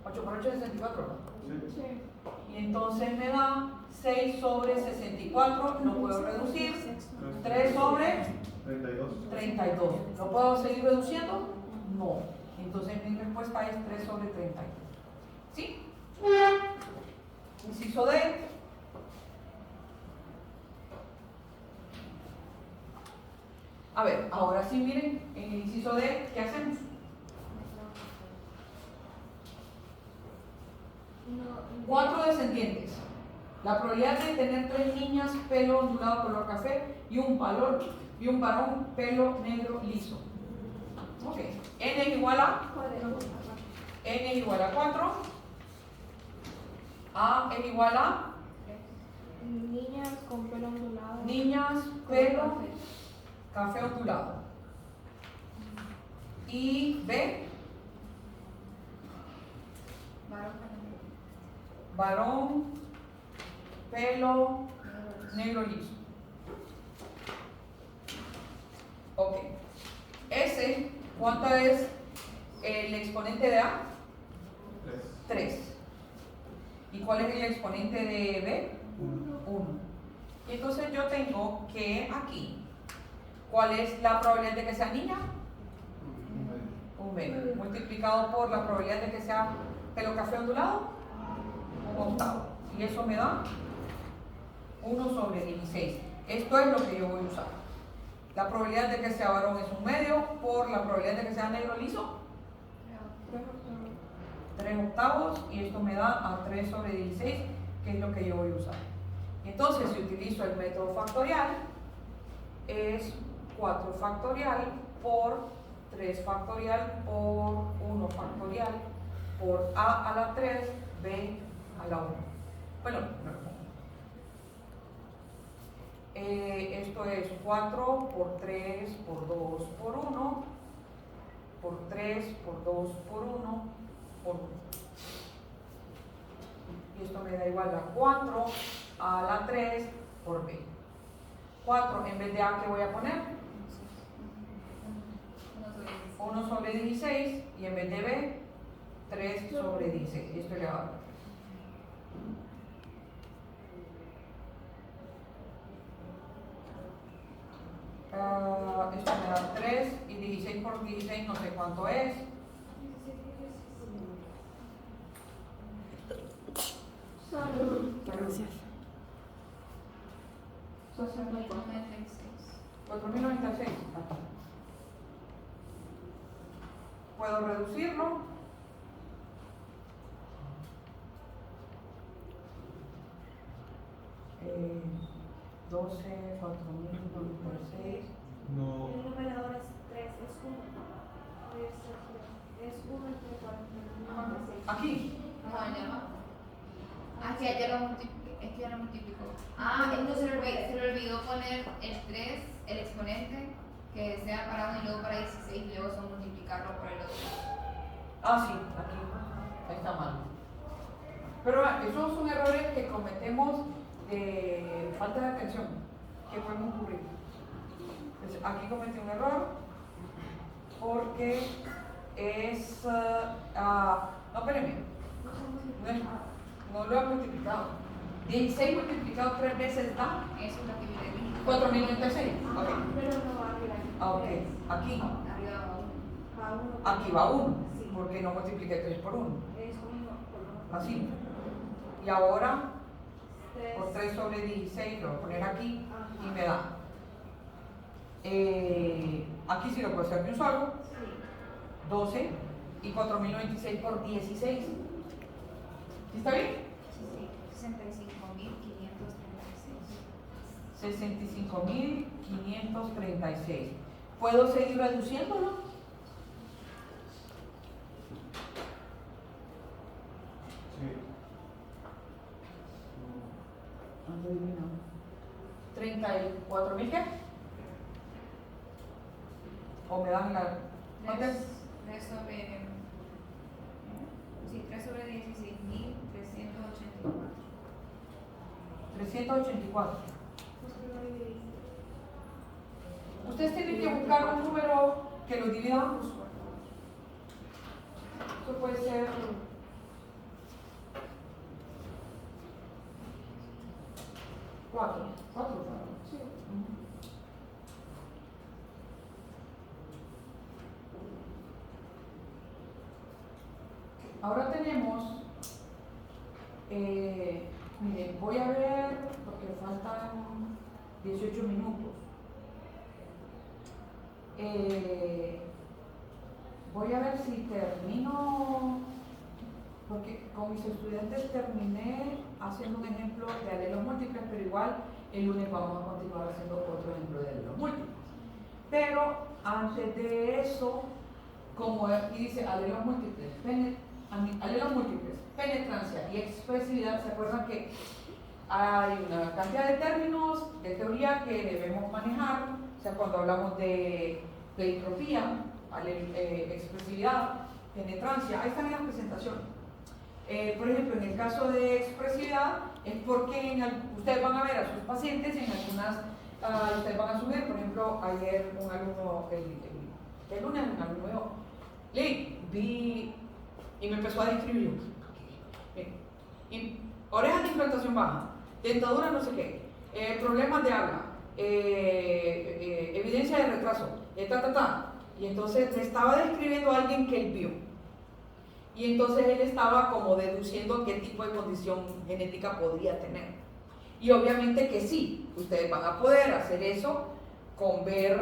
8 por 8 es 64, ¿no? Sí. Y entonces me da 6 sobre 64, lo puedo reducir, 3 sobre 32. 32. ¿Lo puedo seguir reduciendo? No. Entonces mi respuesta es 3 sobre 32. ¿Sí? Inciso D. A ver, ahora sí, miren, en el inciso D, ¿qué hacemos? No, 4 descendientes. La probabilidad de tener 3 niñas pelo ondulado color café y un varón pelo negro liso. Ok. N es igual a N es igual a 4. A es igual a Niñas con pelo ondulado. niñas pelo café ondulado. Y B, varón pelo negro liso. Ok. S, ¿cuánto es el exponente de A? 3. ¿Y cuál es el exponente de B? 1. Y entonces yo tengo que aquí, ¿cuál es la probabilidad de que sea niña? 1/2. Multiplicado por la probabilidad de que sea pelo café ondulado, 1 octavo. Y eso me da 1 sobre 16. Esto es lo que yo voy a usar. La probabilidad de que sea varón es 1/2 por la probabilidad de que sea negro liso, 3 octavos, y esto me da a 3 sobre 16, que es lo que yo voy a usar. Entonces, si utilizo el método factorial, es 4 factorial por 3 factorial por 1 factorial por A a la 3, B a la 1. Bueno, esto es 4 por 3 por 2 por 1 por 3 por 2 por 1 por 1. Y esto me da igual a 4 a la 3 por B. 4 en vez de A, ¿qué voy a poner? 1 sobre 16, y en vez de B, 3 sobre 16. Y esto es elevado. Esto me da 3 y 16 por 16 no sé cuánto es. Gracias. 4.096. Puedo reducirlo. Eh, 12, 4.096. No. El numerador es 3, es 1. Es 1 entre 4.096. Aquí. No, ya no. Ah, que ya lo multiplicó. Es que ya lo multiplicó. Ah, entonces se le olvidó poner el 3, el exponente, que sea para 1 y luego para 16 y luego son multiplicarlo por el otro. Ah, sí, aquí. Ahí está mal. Pero esos son errores que cometemos de falta de atención, que pueden ocurrir. Entonces, aquí cometí un error porque es... no, espérenme. No lo he multiplicado. 16 multiplicado 3 veces da Eso es lo que yo le dije. 4.096. Ok. Pero no va a arriba. Ah, ok. Aquí. Arriba va 1. Va 1. Aquí va 1. Sí. Porque no multipliqué 3 por 1. Es 1 por 1. Así. Y ahora, 3. por 3 sobre 16, lo voy a poner aquí y me da. Aquí sí lo puedo hacer de un solo. Sí. 12 y 4.096 por 16. ¿Sí está bien? Sí, 65.536. 65.536. ¿Puedo seguir reduciéndolo? Sí. 34.000 qué? ¿O me dan la... 3 sobre... Sí, 3 sobre 16.384. 384. Pues que lo dividí. Ustedes tienen que buscar un número que lo dividamos. Esto puede ser 4. 4. Sí. Ahora tenemos, miren, voy a ver, porque faltan 18 minutos. Voy a ver si termino, porque con mis estudiantes terminé haciendo un ejemplo de alelos múltiples, pero igual el lunes vamos a continuar haciendo otro ejemplo de alelos múltiples. Pero antes de eso, como aquí dice alelos múltiples, penetrancia y expresividad, ¿se acuerdan que hay una cantidad de términos de teoría que debemos manejar? O sea, cuando hablamos de pleitropía, expresividad, penetrancia, ahí están en la presentación. Por ejemplo, en el caso de expresividad, es porque ustedes van a ver a sus pacientes en algunas, ustedes van a asumir, por ejemplo, ayer un alumno, el lunes un alumno vi y me empezó a describir y orejas de implantación baja, dentadura no sé qué, problemas de habla, evidencia de retraso, y entonces le estaba describiendo a alguien que él vio y entonces él estaba como deduciendo qué tipo de condición genética podría tener y obviamente que sí, ustedes van a poder hacer eso con ver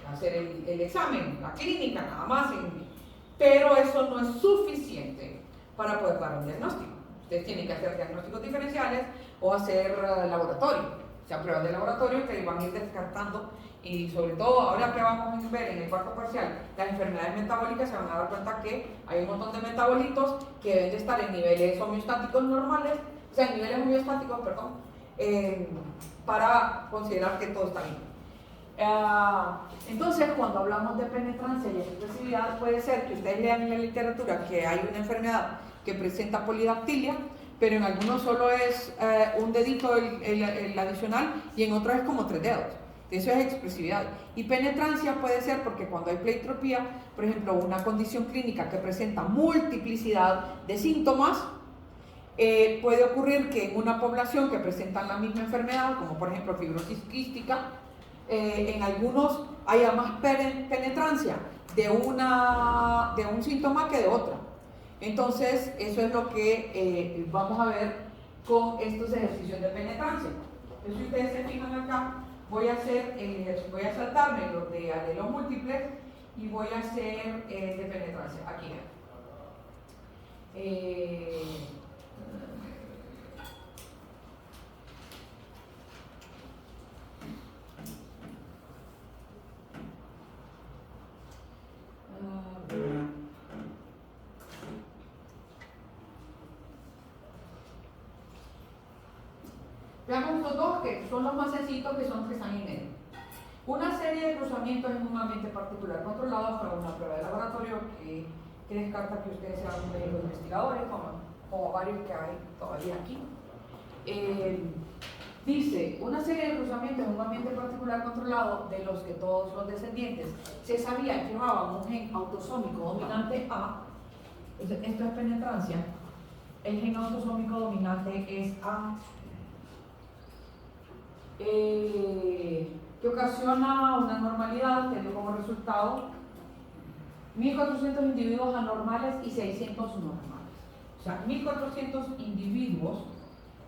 hacer el examen, la clínica nada más, pero eso no es suficiente para poder dar un diagnóstico. Ustedes tienen que hacer diagnósticos diferenciales o hacer laboratorio, o sea, pruebas de laboratorio que van a ir descartando y sobre todo ahora que vamos a ver en el cuarto parcial las enfermedades metabólicas, se van a dar cuenta que hay un montón de metabolitos que deben de estar en niveles homeostáticos normales, o sea, en niveles homeostáticos, perdón, para considerar que todo está bien. Entonces, cuando hablamos de penetrancia y expresividad, puede ser que ustedes lean en la literatura que hay una enfermedad que presenta polidactilia, pero en algunos solo es un dedito el adicional y en otros es como 3 dedos. Eso es expresividad. Y penetrancia puede ser porque cuando hay pleitropía, por ejemplo, una condición clínica que presenta multiplicidad de síntomas, puede ocurrir que en una población que presentan la misma enfermedad, como por ejemplo fibrosis quística, en algunos haya más penetrancia de un síntoma que de otra. Entonces, eso es lo que vamos a ver con estos ejercicios de penetrancia. Entonces, si ustedes se fijan acá, voy a saltarme los de alelos múltiples y voy a hacer de penetrancia. Aquí. Veamos estos dos que son los más sencillos, que son que están en medio. Una serie de cruzamientos en un ambiente particular controlado para una prueba de laboratorio que descarta que ustedes sean médicos investigadores, como varios que hay todavía aquí. Dice, una serie de cruzamientos en un ambiente particular controlado de los que todos los descendientes se sabía que llevaban un gen autosómico dominante A. Esto es penetrancia. El gen autosómico dominante es A. Que ocasiona una normalidad que dio como resultado 1.400 individuos anormales y 600 normales. O sea, 1.400 individuos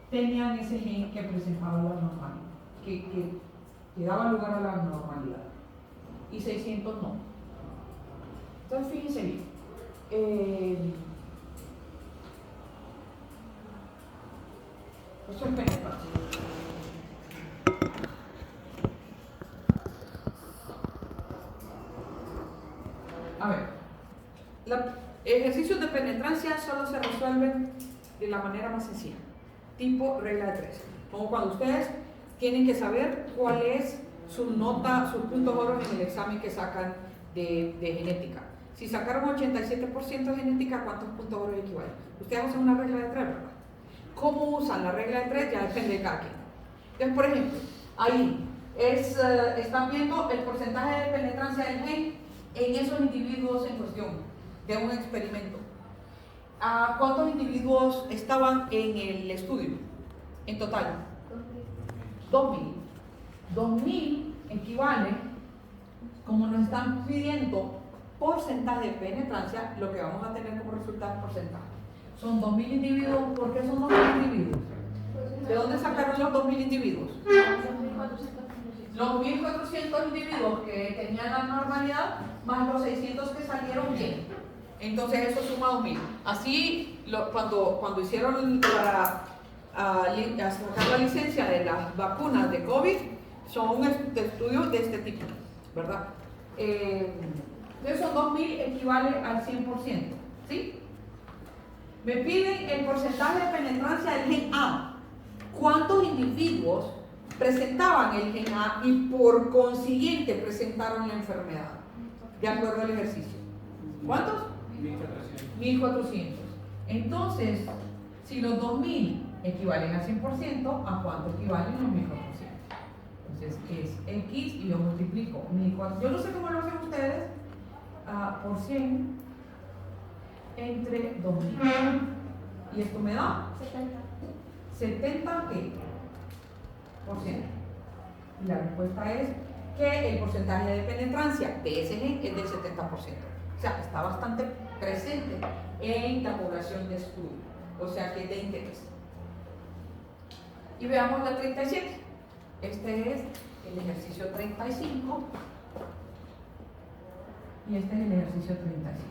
tenían ese gen que presentaba la normalidad, que daba lugar a la normalidad, y 600 no. Entonces, fíjense bien. Eso es penetrancia. A ver, los ejercicios de penetrancia solo se resuelven de la manera más sencilla, tipo regla de 3. Como cuando ustedes tienen que saber cuál es su nota, sus puntos oro en el examen que sacan de genética. Si sacaron 87% de genética, ¿cuántos puntos oro equivalen? Ustedes hacen una regla de 3, ¿verdad? ¿Cómo usan la regla de 3? Ya depende de cada quien. Entonces, por ejemplo, ahí están viendo el porcentaje de penetrancia del gen en esos individuos en cuestión de un experimento. ¿Cuántos individuos estaban en el estudio en total? 2.000. 2.000 equivale, como nos están pidiendo porcentaje de penetrancia, lo que vamos a tener como resultado es porcentaje. Son 2.000 individuos. ¿Por qué son 2.000 individuos? ¿De dónde sacaron los 2.000 individuos? Los 1.400 individuos que tenían la normalidad más los 600 que salieron bien. Entonces eso suma 2.000. Así, cuando hicieron para sacar la licencia de las vacunas de COVID, son estudios de este tipo, ¿verdad? Esos 2.000 equivale al 100%, ¿sí? Me piden el porcentaje de penetrancia del gen A. ¿Cuántos individuos presentaban el gen A y por consiguiente presentaron la enfermedad? De acuerdo al ejercicio. ¿Cuántos? 1.400. Entonces, si los 2.000 equivalen a 100%, ¿a cuánto equivalen los 1.400? Entonces es X y yo multiplico 1.400. Yo no sé cómo lo hacen ustedes, por 100 entre 2.000. Y esto me da 70 ¿qué? Por ciento. Y la respuesta es que el porcentaje de penetrancia de ese gen es del 70%. O sea, está bastante presente en la población de estudio. O sea, que es de interés. Y veamos la 37. Este es el ejercicio 35. Y este es el ejercicio 35.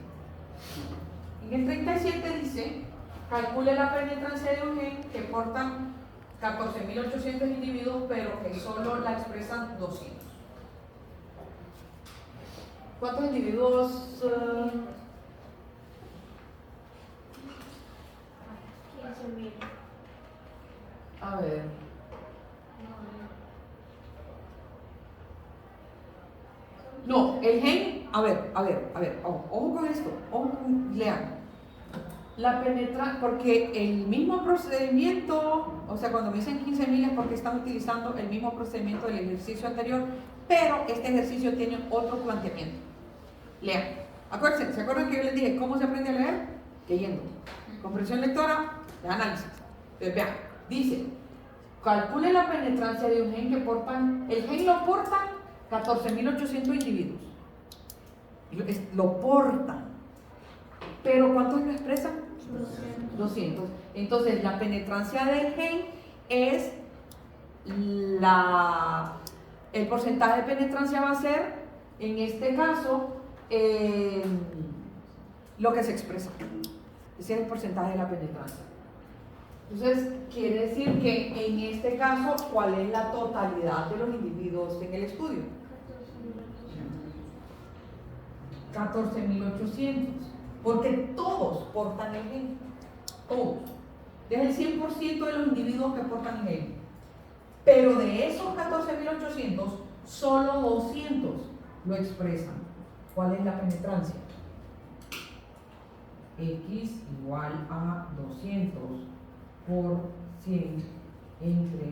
En el 37 dice, calcule la penetrancia de un gen que portan 14.800 individuos, pero que solo la expresan 200. ¿Cuántos individuos? 15.000. A ver. No, el gen, a ver, ojo con esto, lean. La penetrancia, porque el mismo procedimiento, o sea, cuando me dicen 15.000 es porque están utilizando el mismo procedimiento del ejercicio anterior, pero este ejercicio tiene otro planteamiento. Lean. Acuérdense, ¿se acuerdan que yo les dije cómo se aprende a leer? Leyendo. Comprensión lectora, de análisis. Entonces, vean, dice, calcule la penetrancia de un gen que portan, el gen lo portan 14.800 individuos. Lo portan. Pero ¿cuántos lo expresan? 200. Entonces, la penetrancia del gen es el porcentaje de penetrancia va a ser, en este caso, lo que se expresa. Ese es el porcentaje de la penetrancia. Entonces, quiere decir que en este caso, ¿cuál es la totalidad de los individuos en el estudio? 14.800. Porque todos portan el gen. Todos. Es el 100% de los individuos que portan el gen. Pero de esos 14.800, solo 200 lo expresan. ¿Cuál es la penetrancia? X igual a 200 por 100 entre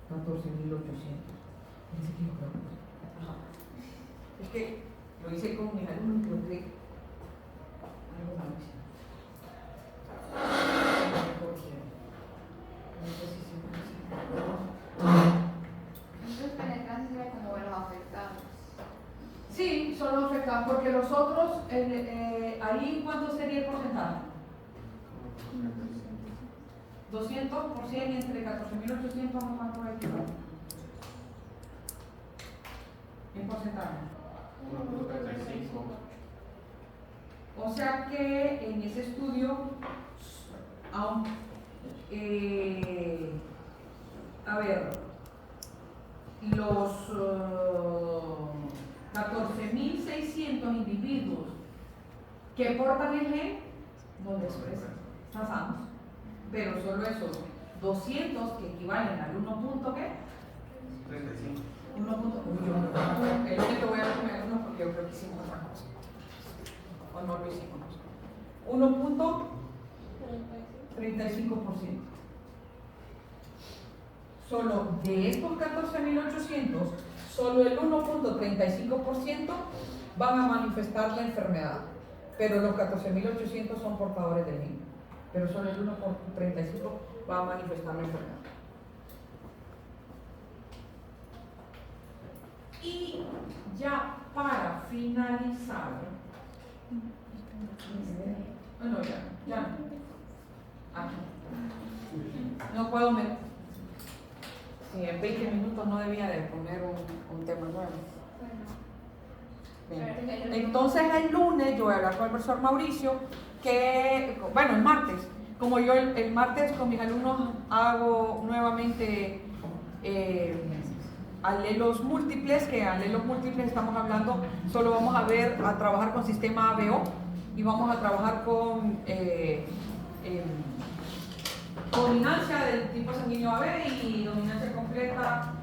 14.800. Es que lo hice con mis alumnos, creo que algo mal hice. Entonces penetrancia sería como los afectados. Sí, son los afectados, porque los otros, ahí ¿cuánto sería el porcentaje? 200 por 100 entre 14.800, vamos a poner aquí. ¿En porcentaje? 1.35. O sea que en ese estudio, a ver, los 14.600 individuos que portan el gen no lo expresan, están sanos, pero solo esos 200 que equivalen al 1 punto ¿qué? 35. 1 punto, el único voy a poner uno porque yo creo que hicimos otra cosa. O no lo hicimos. 1.35%. Solo de estos 14.800, solo el 1.35% van a manifestar la enfermedad. Pero los 14.800 son portadores del gen. Pero solo el 1.35% va a manifestar la enfermedad. Y ya para finalizar, bueno, ya. Aquí. No puedo meter. Sí, en 20 minutos no debía de poner un tema nuevo. Bien. Entonces el lunes yo voy a hablar con el profesor Mauricio, el martes. Como yo el martes con mis alumnos hago nuevamente alelos múltiples, que alelos múltiples estamos hablando, solo vamos a trabajar con sistema ABO y vamos a trabajar con dominancia del tipo sanguíneo AB y dominancia completa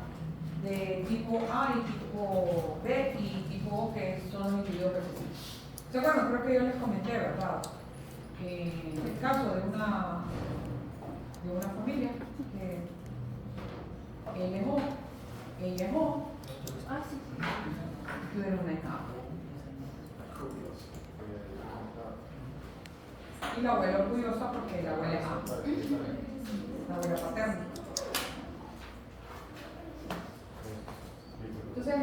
de tipo A y tipo B y tipo O, que son los individuos recesivos. ¿Se acuerdan? Creo que yo les comenté, ¿verdad? El caso de una familia que él es O, ella es O, tuvieron una hija. Y la abuela orgullosa porque la abuela es A, la abuela paterna. Entonces,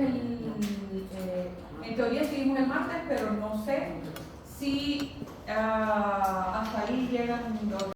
en teoría seguimos el martes, pero no sé si hasta ahí llegan los